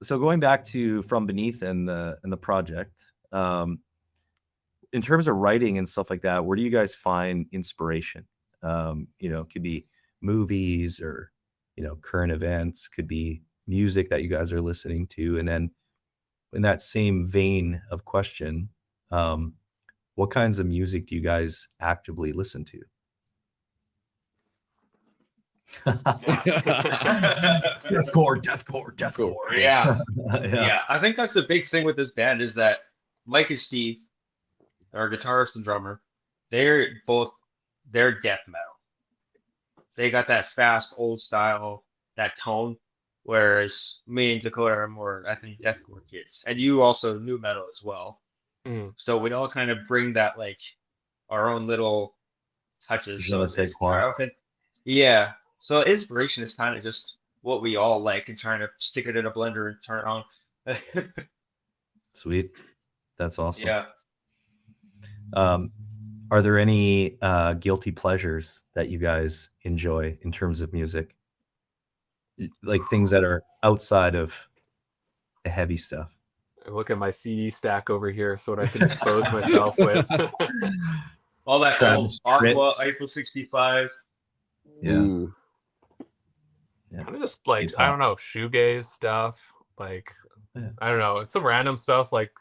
So going back to From Beneath and the project, in terms of writing and stuff like that, where do you guys find inspiration? You know, it could be movies or, you know, current events, could be music that you guys are listening to. And then in that same vein of question, what kinds of music do you guys actively listen to? Deathcore. Yeah. I think that's the big thing with this band is that Mike and Steve, our guitarist and drummer, they're death metal. They got that fast old style, that tone, whereas me and Dakota are more, I think, deathcore kids, and you also new metal as well. So we all kind of bring that, like, our own little touches. Yeah. So inspiration is kind of just what we all like, and trying to stick it in a blender and turn it on. Sweet. That's awesome. Yeah. Are there any guilty pleasures that you guys enjoy in terms of music? Like things that are outside of the heavy stuff? I look at my CD stack over here, so what I can expose myself with. All that old Aqua, Eiffel 65. Yeah. Ooh. Kind of just like, I don't know, shoegaze stuff. Like, I don't know, it's some random stuff like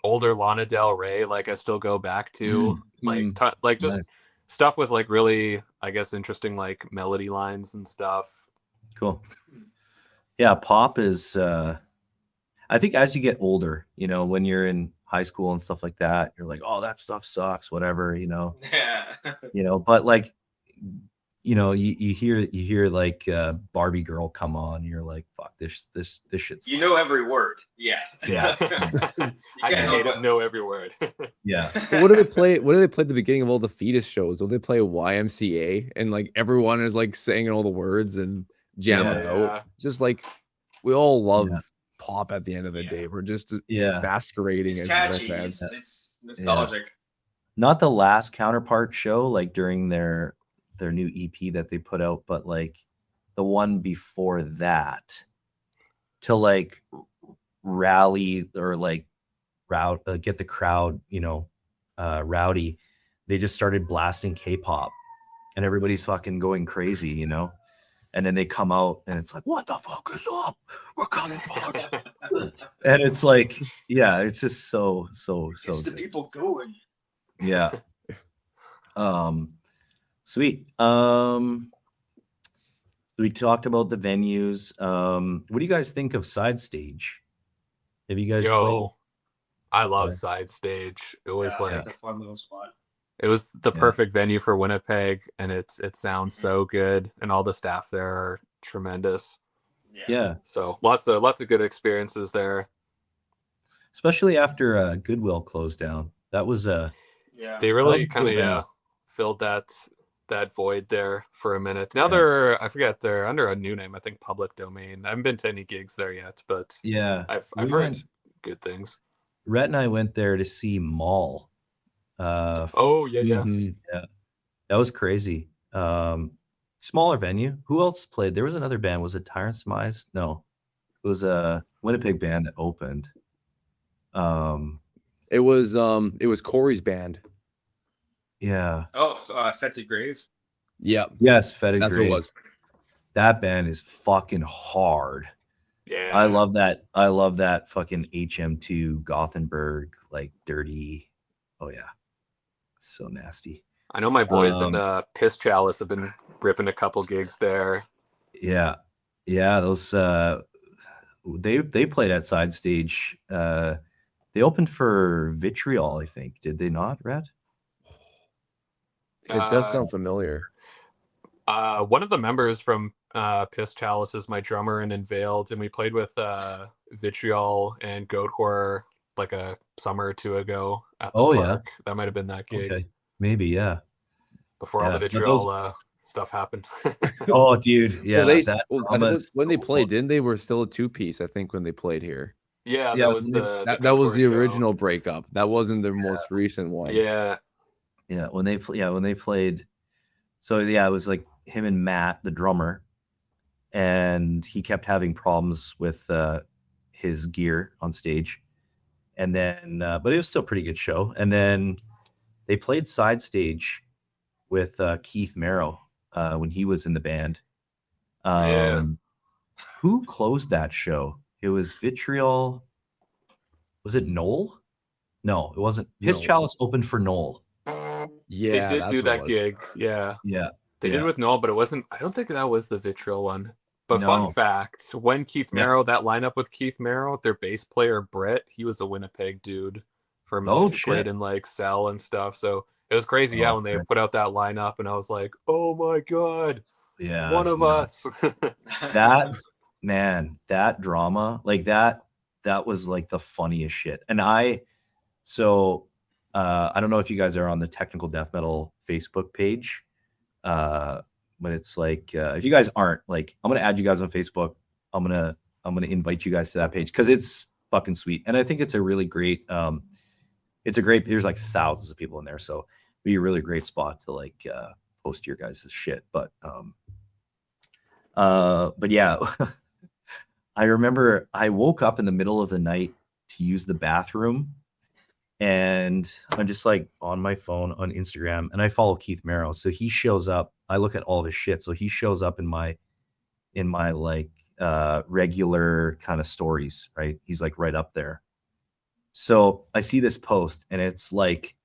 older Lana Del Rey. Like I still go back to like just nice stuff with like really, I guess, interesting like melody lines and stuff. Cool. Yeah, pop is. I think as you get older, you know, when you're in high school and stuff like that, you're like, oh, that stuff sucks, whatever, you know. Yeah. You know, but like you know, you hear like Barbie Girl come on, you're like, fuck, this shit's You know every word. Yeah. Yeah. I can hate it, know every word. yeah. What do they play? What do they play at the beginning of all the fetus shows? Don't they play YMCA and like everyone is like saying all the words and jamming Yeah. out? Just like we all love Yeah. pop at the end of the day. We're just Yeah. masquerading It's as best catchy. fans. It's nostalgic. Not the last Counterpart show, like during their new EP that they put out, but like the one before that, to like rally or like get the crowd, you know, rowdy. They just started blasting K-pop, and everybody's fucking going crazy, you know. And then they come out, and it's like, what the fuck is up? We're coming, boys. And it's like, yeah, it's just so It's the good. people going. Yeah. Sweet. We talked about the venues. What do you guys think of Side Stage? Have you guys played? Yo, I love Yeah. Side Stage. It was Yeah, like it's a fun little spot. it was the Yeah. perfect venue for Winnipeg, and it sounds so good, and all the staff there are tremendous. Yeah. So lots of good experiences there. Especially after Goodwill closed down. That was Yeah. They was really a kind cool of venue. filled that void there for a minute. Now Yeah. they're under a new name, I think Public Domain. I haven't been to any gigs there yet, but yeah. I've We heard went- good things. Rhett and I went there to see Mall. Oh yeah. Mhm. That was crazy. Smaller venue. Who else played? There was another band. Was it Tyrants Demise? No, it was a Winnipeg band that opened. It was Corey's band. Yeah. Oh, Fetid Grave. Yeah, Yes, Fetid that's what Grave. it was. That band is fucking hard. Yeah. I love that. I love that fucking HM2 Gothenburg, like dirty. Oh yeah, so nasty. I know my boys in Um, Piss Chalice have been ripping a couple gigs there. Yeah, those they played at Side Stage. They opened for Vitriol, I think. Did they not, Rhett? It does sound familiar. One of the members from Piss Chalice is my drummer in Unveiled, and we played with Vitriol and Goat Horror like a summer or two ago at the Oh, yeah. park. That might have been that gig Okay, maybe, yeah. before all Yeah, the but Vitriol stuff happened. Oh, dude, yeah. Well, that I think drama is when they so played, fun. didn't they were still a two-piece? I think when they played here. Yeah, Yeah, that was when they- the That Goat was Horror the show. original breakup. That wasn't their most recent one. Yeah. Yeah, when they played. So yeah, it was like him and Matt, the drummer, and he kept having problems with his gear on stage. And then, but it was still a pretty good show. And then they played Side Stage with Keith Merrow when he was in the band. Yeah. Who closed that show? It was Vitriol. Was it Noel? No, it wasn't. Piss No. Chalice opened for Noel. Yeah, They did that's do what it that was. gig. Yeah. Yeah. They yeah. did with Noel, but it wasn't. I don't think that was the Vitriol one. But No. fun fact: when Keith Yeah. Merrow, that lineup with Keith Merrow, their bass player Brett, he was a Winnipeg dude for a minute. Oh, He played shit. in like Cell and stuff. So it was crazy. Oh, Yeah, that's when they great. put out that lineup, and I was like, oh my god, Yeah. one of yeah. us. That man, that drama, like that was like the funniest shit. And I don't know if you guys are on the Technical Death Metal Facebook page. But it's like if you guys aren't, like, I'm gonna add you guys on Facebook. I'm gonna invite you guys to that page because it's fucking sweet. And I think it's a really great there's like thousands of people in there, so it'd be a really great spot to like post your guys' shit. But yeah. I remember I woke up in the middle of the night to use the bathroom, and I'm just like on my phone on Instagram, and I follow Keith Merrow. So he shows up. I look at all of his shit. So he shows up in my like regular kind of stories, right? He's like right up there. So I see this post, and it's like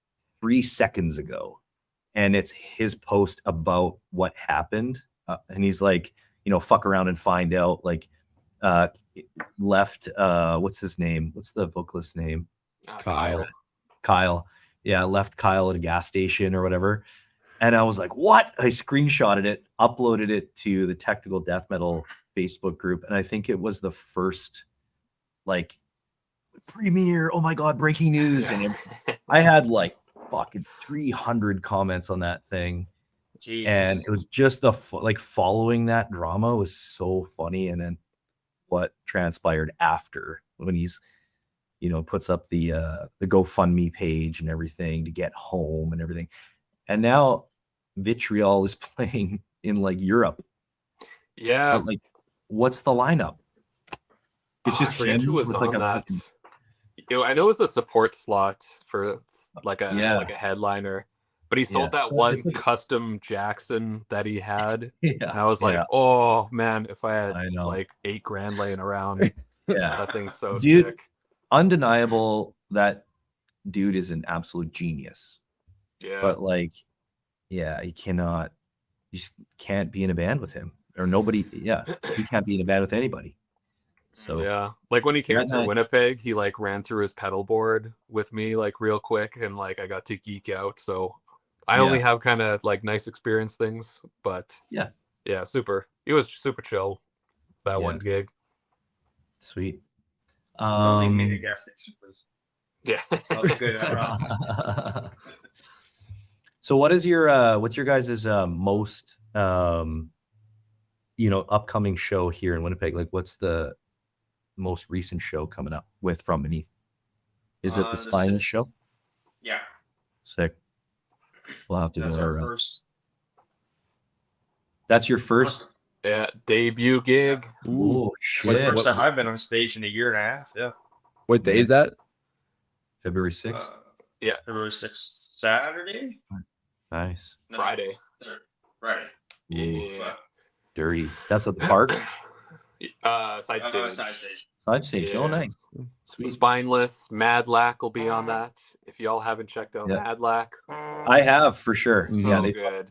3 seconds ago, and it's his post about what happened. And he's like, fuck around and find out, like, left what's his name, what's the vocalist's name? Kyle. Kyle. Yeah, left Kyle at a gas station or whatever. And I was like, what? I screenshotted it, uploaded it to the Technical Death Metal Facebook group. And I think it was the first like premiere. Oh my God, breaking news. And I had like fucking 300 comments on that thing. Jesus. And it was just like following that drama was so funny. And then what transpired after when he's, puts up the GoFundMe page and everything to get home and everything. And now Vitriol is playing in like Europe. Yeah. But, like, what's the lineup? It's just I forget who was with, on like, a that. fucking- I know it was a support slot for like a headliner, but he sold that So one it's like- custom Jackson that he had. Yeah. And I was like, yeah, oh man, if I had I know. like $8,000 laying around, yeah. that thing's so Dude. sick. Undeniable that dude is an absolute genius. Yeah. But like, yeah, you just can't be in a band with him or nobody. Yeah, he can't be in a band with anybody. So yeah, like when he came That through night- Winnipeg, he like ran through his pedal board with me like real quick, and like I got to geek out. So I only have kind of like nice experience things, but Yeah. super. He was super chill that Yeah. one gig. sweet. Don't leave me in the gas station, please. Yeah. I'll be good at it. So what's your guys' most upcoming show here in Winnipeg? Like what's the most recent show coming up with From Beneath? Is it the This Spineless is- show? Yeah, Sick. We'll have to that's go our there. first. That's your first. Yeah, debut gig. Oh shit! First time I've been on stage in a year and a half. Yeah. What day is that? February 6th. February 6th, Saturday. Nice. No, Friday. Friday. Yeah. Dirty. That's at the park. Side stage. Side stage. Side stage. Oh, Yeah. nice. Sweet. Spineless, Madlack will be on that. If y'all haven't checked out Yeah. Madlack, I have for sure. so Yeah, good.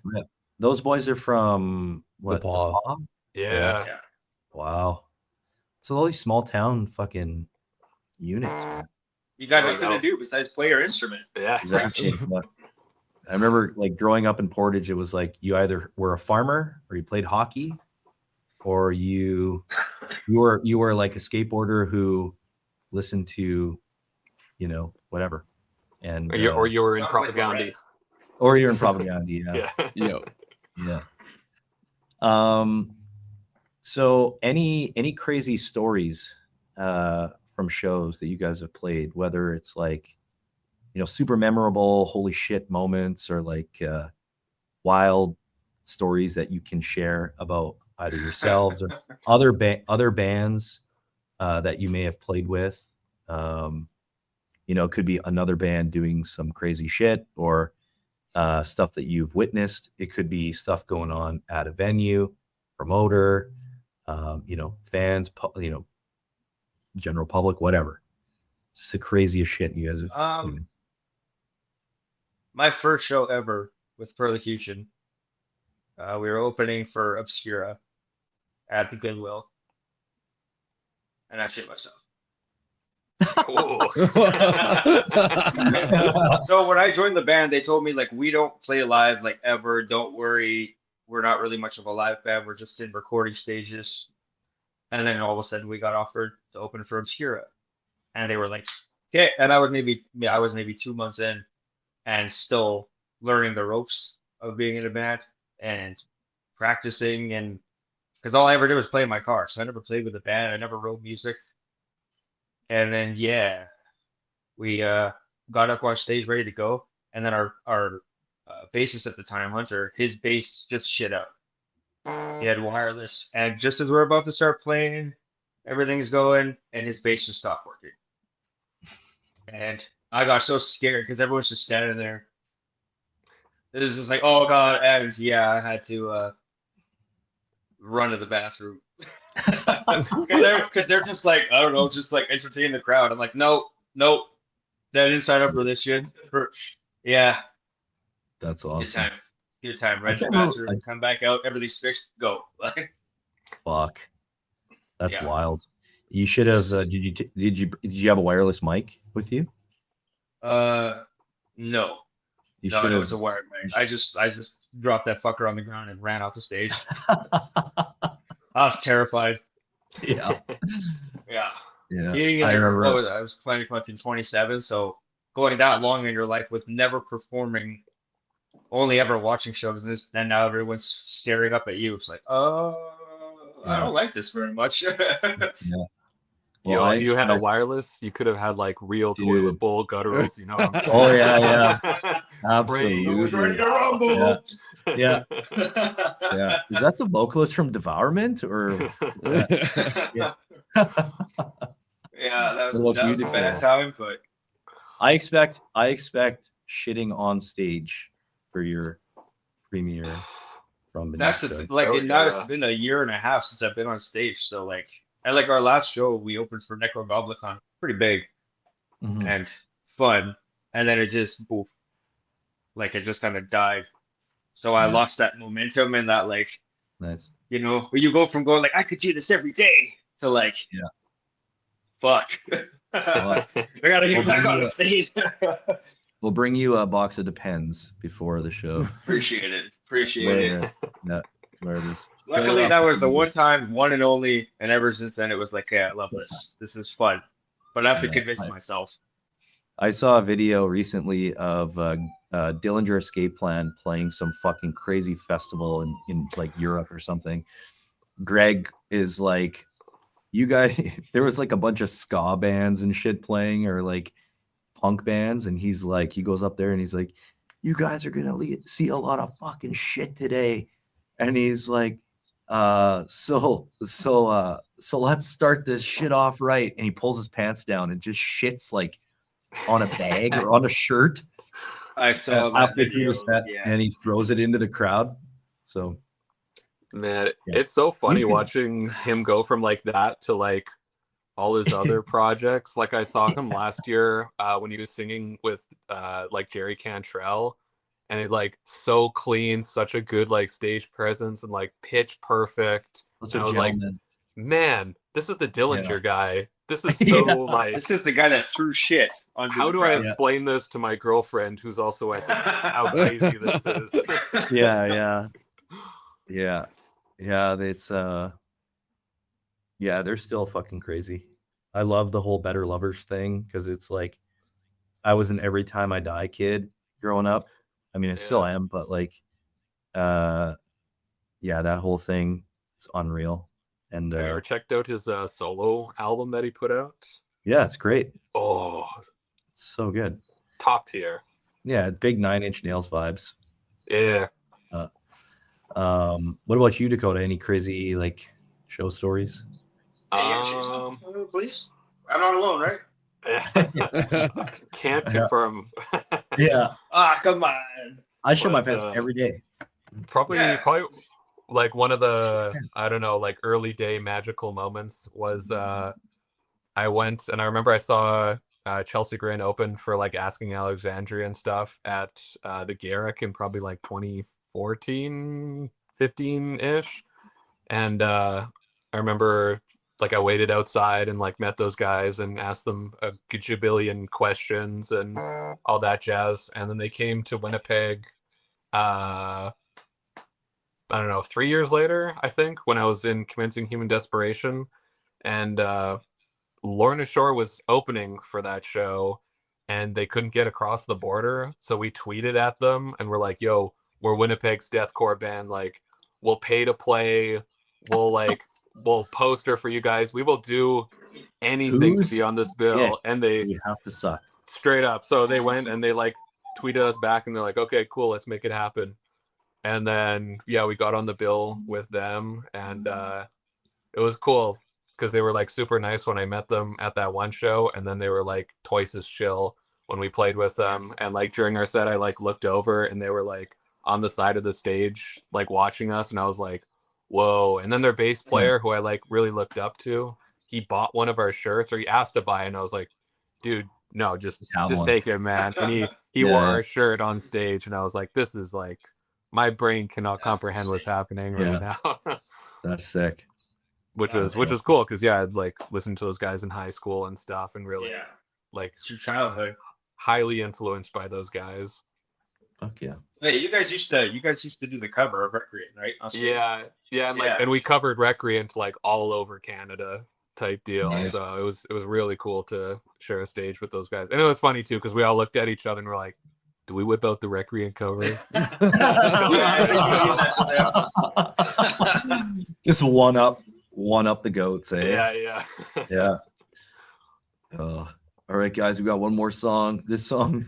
those boys are from what? Paw. Paw? Yeah. Yeah. Wow. So all these small town fucking units. Man. You got Oh, nothing no. to do besides play your instrument. Yeah. Exactly. But I remember like growing up in Portage, it was like you either were a farmer or you played hockey, or you were like a skateboarder who listened to, whatever. And Or you were in Sounds like propaganda. or you're in propaganda. Yeah. Yeah. Yeah. Yeah. So any crazy stories from shows that you guys have played, whether it's like, super memorable, holy shit moments, or like wild stories that you can share about either yourselves or other bands that you may have played with. It could be another band doing some crazy shit or stuff that you've witnessed. It could be stuff going on at a venue, promoter, fans, general public, whatever. It's the craziest shit you guys have. My first show ever with Perlocution. We were opening for Obscura at the Goodwill, and I shit myself. So when I joined the band, they told me like, we don't play live like ever. Don't worry, we're not really much of a live band. We're just in recording stages. And then all of a sudden, we got offered to open for Obscura, and they were like, "Okay." And I was maybe 2 months in, and still learning the ropes of being in a band and practicing, and because all I ever did was play in my car, so I never played with a band. I never wrote music. And then we got up on stage ready to go, and then our bassist at the time, Hunter, his bass just shit out. He had wireless, and just as we're about to start playing, everything's going, and his bass just stopped working. And I got so scared because everyone's just standing there. It was just like, oh god, and I had to run to the bathroom because they're just like, I don't know, just like entertaining the crowd. I'm like, nope, that didn't sign up for this shit. That's Good awesome. time. Good time. Right I to the can't remember- bathroom, come back out, everything's fixed, go. Fuck. That's Yeah. wild. You should have. Did you have a wireless mic with you? No. You No, should it was a have. wire mic. I just dropped that fucker on the ground and ran off the stage. I was terrified. Yeah. Yeah. Yeah. Being in I there, remember. I was playing fucking 27, so going that long in your life with never performing, only ever watching shows, and then now everyone's staring up at you. It's like, oh, I Yeah. don't like this very much. Yeah. Yo, Well, I if you had a expect, wireless, you could have had like real dude. toilet bowl gutturals. You know what I'm saying? Oh yeah, yeah, Praise Who's ready absolutely. to rumble? Yeah. Yeah. Is that the vocalist from Devourment or? Yeah. Yeah, that What was about you, a bad Dakota? time, but I expect shitting on stage for your premiere from that's Benito. the like. Oh, Now it's yeah. been a year and a half since I've been on stage. So like, and like our last show, we opened for Necrogoblicon, pretty big Mhm. and fun, and then it just poof, like it just kind of died. So I Yeah. lost that momentum and that like, Nice. you know, where you go from going like I could do this every day to like, Yeah. fuck, Well, I gotta get Well, back then on you- stage. We'll bring you a box of Depends before the show. Appreciate it. Appreciate Where it. it is. Yeah, where it is. Luckily, Show that it was the off. one time, one and only, and ever since then, it was like, yeah, I love this. This is fun. But I have to Yeah, convince myself. I saw a video recently of Dillinger Escape Plan playing some fucking crazy festival in like Europe or something. Greg is like, you guys, there was like a bunch of ska bands and shit playing or like punk bands. And he's like, he goes up there and he's like, you guys are going to see a lot of fucking shit today. And he's like, so let's start this shit off right. And he pulls his pants down and just shits like on a bag or on a shirt I saw that halfway through video. the set, Yeah. and he throws it into the crowd. So Man, Yeah. it's so funny could- watching him go from like that to like all his other projects. Like I saw him last year when he was singing with like Jerry Cantrell, and it like so clean, such a good like stage presence and like pitch perfect. That's And a I was like, gentleman. man, this is the Dillinger guy. This is Yeah. so like, This is the guy that threw shit on how do I explain this to my girlfriend who's also at how crazy this is? Yeah. It's yeah, they're still fucking crazy. I love the whole Better Lovers thing because it's like I was an Every Time I Die kid growing up. I mean, I still Yeah. am, but like, yeah, that whole thing is unreal. And Have you ever checked out his solo album that he put out? yeah, it's great. Oh, It's so good. top tier. Yeah, big 9 Inch Nails vibes. Yeah. What about you, Dakota? Any crazy like show stories? Please. I'm not alone, right? Can't Yeah. confirm. Yeah, Ah, come on. I show my But, fans every day. Probably like one of the Yeah. I don't know, like early day magical moments was I went and I remember I saw Chelsea Grin open for like Asking Alexandria and stuff at the Garrick in probably like 2014, 15-ish. And I remember like I waited outside and like met those guys and asked them a gajillion questions and all that jazz. And then they came to Winnipeg I don't know, 3 years later, I think, when I was in Commencing Human Desperation. And Lorna Shore was opening for that show and they couldn't get across the border. So we tweeted at them and we're like, yo, we're Winnipeg's deathcore band. Like, we'll pay to play. We'll poster for you guys. We will do anything Who's to be on this bill. shit? And they You have to suck. straight up. So they went and they like tweeted us back and they're like, okay, cool, let's make it happen. And then, yeah, we got on the bill with them and it was cool because they were like super nice when I met them at that one show. And then they were like twice as chill when we played with them. And like during our set, I like looked over and they were like on the side of the stage, like watching us. And I was like, whoa. And then their bass player, who I like really looked up to, he bought one of our shirts or he asked to buy. And I was like, dude, no, just have one. take it, man. And he Yeah. wore our shirt on stage. And I was like, this is like, my brain cannot comprehend what's happening right now. That's sick. which Oh, was yeah. cool because yeah, I'd like listened to those guys in high school and stuff and really Yeah. like It's your childhood. highly influenced by those guys. Fuck yeah. Hey, you guys used to do the cover of Recreate, right? Yeah, and like, Yeah. and we covered Recreant like all over Canada type deal. Nice. So it was really cool to share a stage with those guys, and it was funny too because we all looked at each other and were like, "Do we whip out the Recreant cover?" Just one up the goats, eh? Yeah. Yeah. All right, guys, we got one more song. This song.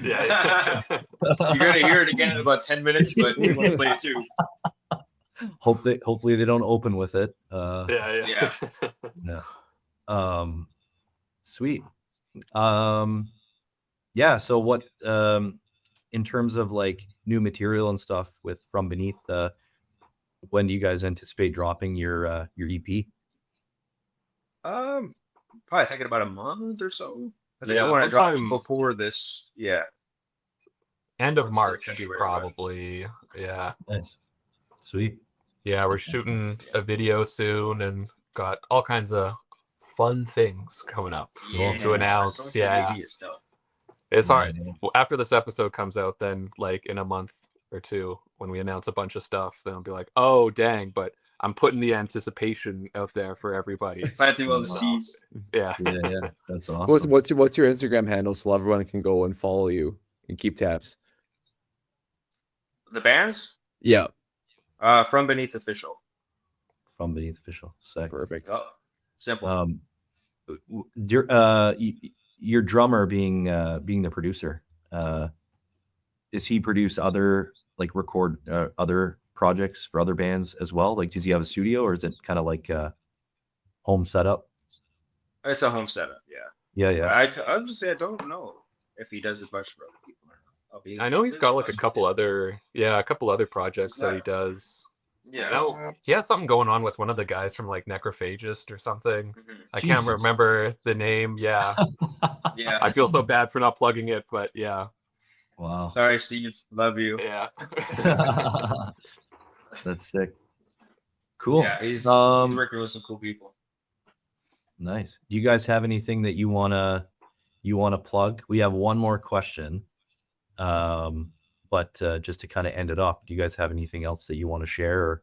Yeah. You're gonna hear it again in about 10 minutes, but we want to play it too. Hopefully they don't open with it. Yeah. Sweet. Yeah. So what? In terms of like new material and stuff with From Beneath, when do you guys anticipate dropping your EP? Probably thinking about a month or so. I think Yeah, I want to drop it sometime- before this. Yeah. End of Let's say March, February, probably. Yeah. Nice. Sweet. Yeah, we're shooting a video soon and got all kinds of fun things coming up to announce. Social Yeah. media stuff. It's hard. Yeah. Well, after this episode comes out, then like in a month or two, when we announce a bunch of stuff, then I'll be like, oh dang, but I'm putting the anticipation out there for everybody. Planting on the seeds. Yeah. Yeah. That's awesome. What's your Instagram handle so everyone can go and follow you and keep tabs? The bands? Yeah, From Beneath Official. From Beneath Official. Sick. perfect. Oh, simple. Your drummer being the producer, does he produce other like record other projects for other bands as well? Like, does he have a studio or is it kind of like home setup? It's a home setup, yeah. Yeah. I'll just say I don't know if he does as much for other people or not. I know he's got like a couple other projects that he does. Yeah. I know he has something going on with one of the guys from like Necrophagist or something. I can't Jesus. remember the name. Yeah. Yeah. I feel so bad for not plugging it, but yeah. Wow. Sorry, Steve. Love you. Yeah. That's sick. Cool. Yeah, he's working with some cool people. Nice. Do you guys have anything that you wanna plug? We have one more question. But just to kind of end it off, do you guys have anything else that you want to share or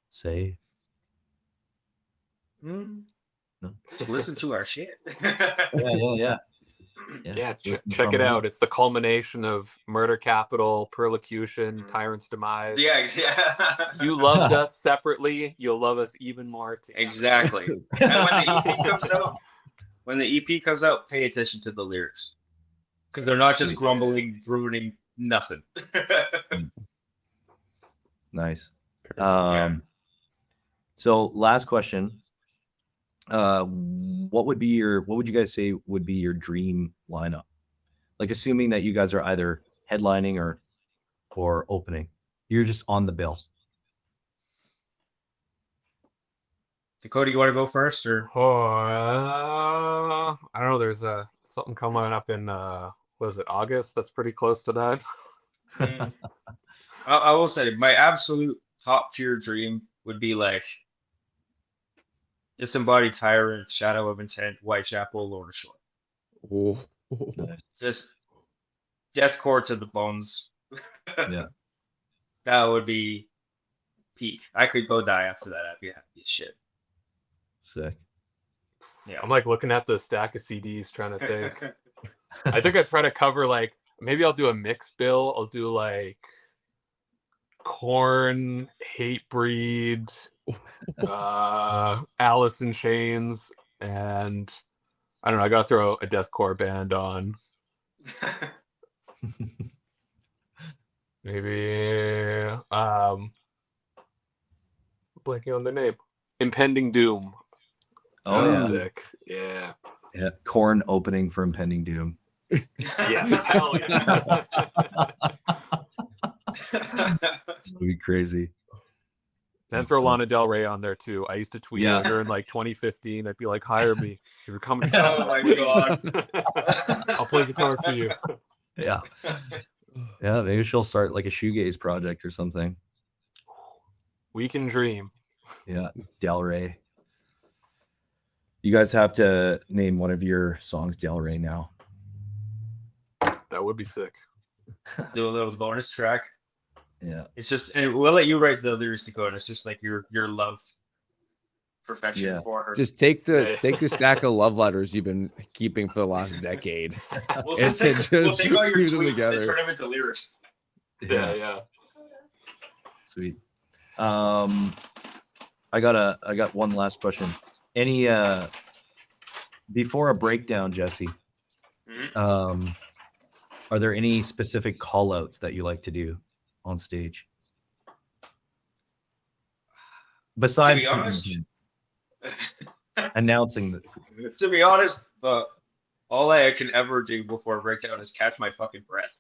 say? No? Just listen to our shit. Yeah. Check it out. It's the culmination of Murder Capital, Perlocution, Tyrants Demise. Yeah. You loved us separately, you'll love us even more together. Exactly. And when the EP comes out, pay attention to the lyrics. Because they're not just grumbling, ruining nothing. Nice. So last question. What would you guys say would be your dream lineup? Like, assuming that you guys are either headlining or opening. You're just on the bill. Dakota, you want to go first, or? I don't know. There's something coming up in what is it, August? That's pretty close to that. I will say my absolute top tier dream would be like Disembodied Tyrant, Shadow of Intent, Whitechapel, Lord of Shore. Oh. Just deathcore to the bones. Yeah. That would be peak. I could go die after that. I'd be happy as shit. Sick. Yeah. I'm like looking at the stack of CDs trying to think. I think I'd try to cover like, maybe I'll do a mix bill. I'll do like Korn, Hatebreed, Alice in Chains, and I don't know. I gotta throw a deathcore band on. Maybe blanking on the name. Impending Doom. Oh That'd yeah. be sick. Yeah. Yeah. Korn opening for Impending Doom. Yeah. Hell yeah. That'd be crazy. And throw Lana Del Rey on there too. I used to tweet at her in like 2015. I'd be like, hire me. If you're coming to Oh my god. I'll play guitar for you. Yeah. Yeah, maybe she'll start like a shoegaze project or something. We can dream. Yeah, Del Rey. You guys have to name one of your songs Del Rey now. That would be sick. do a little bonus track. Yeah. It's just, and we'll let you write the lyrics, Dakota. It's just like your love perfection Yeah. for her. Just take the stack of love letters you've been keeping for the last decade. we'll and take all your fuse them tweets and together. turn them into lyrics. Yeah. Sweet. I got one last question. Any before a breakdown, Jesse? Are there any specific call outs that you like to do on stage? Besides To be honest, announcing the to be honest, all I can ever do before a breakdown is catch my fucking breath.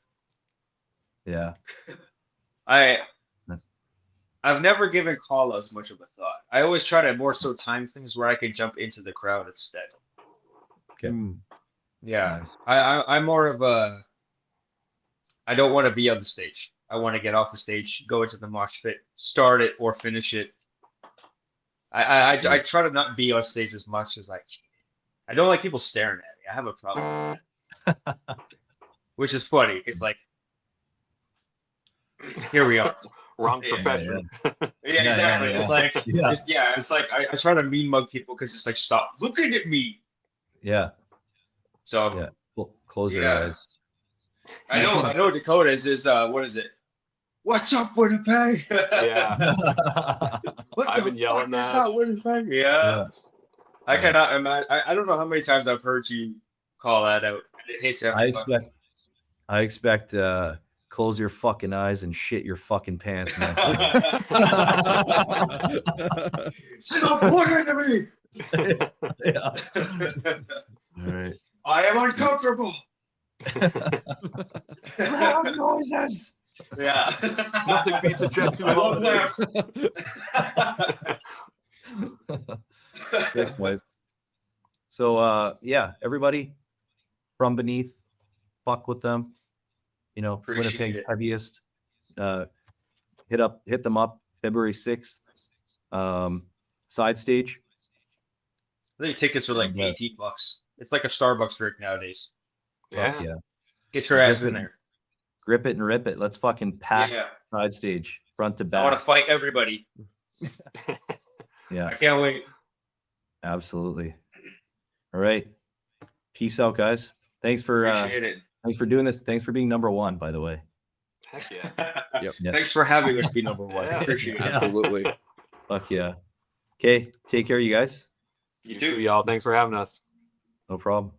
yeah. I've never given call outs much of a thought. I always try to more so time things where I can jump into the crowd instead. Okay. Yeah. Nice. I'm more of a I don't want to be on the stage. I want to get off the stage, go into the mosh pit, start it or finish it. I try to not be on stage as much as I don't like people staring at me. I have a problem with that. Which is funny. It's like here we are. Wrong profession. Yeah, exactly. It's like Yeah. it's like I try to mean mug people because it's like stop looking at me. Yeah. So Yeah. Close your Yeah. eyes. I know Dakota is what is it? What's up, Winnipeg? Yeah. What I've the been yelling fuck is that. Winnipeg? Yeah. I cannot imagine. I don't know how many times I've heard you call that out. It hits every I expect close your fucking eyes and shit your fucking pants, man. Stop looking at me. Yeah. All right. I am uncomfortable. Loud noises. Yeah. Nothing beats a jet fuel. I love that. Sick, boys. So yeah, everybody from beneath, fuck with them. You know, Appreciate Winnipeg's it. heaviest. Hit them up February 6th. Side stage. I think tickets are like Yeah. $18. It's like a Starbucks drink nowadays. Yeah. Fuck yeah. Get your ass Grip in it. there. Grip it and rip it. Let's fucking pack Yeah. side stage front to I want back. to fight everybody. Yeah, I can't wait. absolutely. All right. Peace out, guys. Thanks for Appreciate it. thanks for doing this. Thanks for being number one, by the way. Heck yeah. Yep. Yeah. Thanks for having us be number one. Yeah. Appreciate it. Absolutely. Fuck yeah. Okay. Take care, you guys. You You too, too. y'all. Thanks for having us. No problem.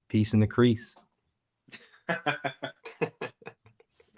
Peace in the crease.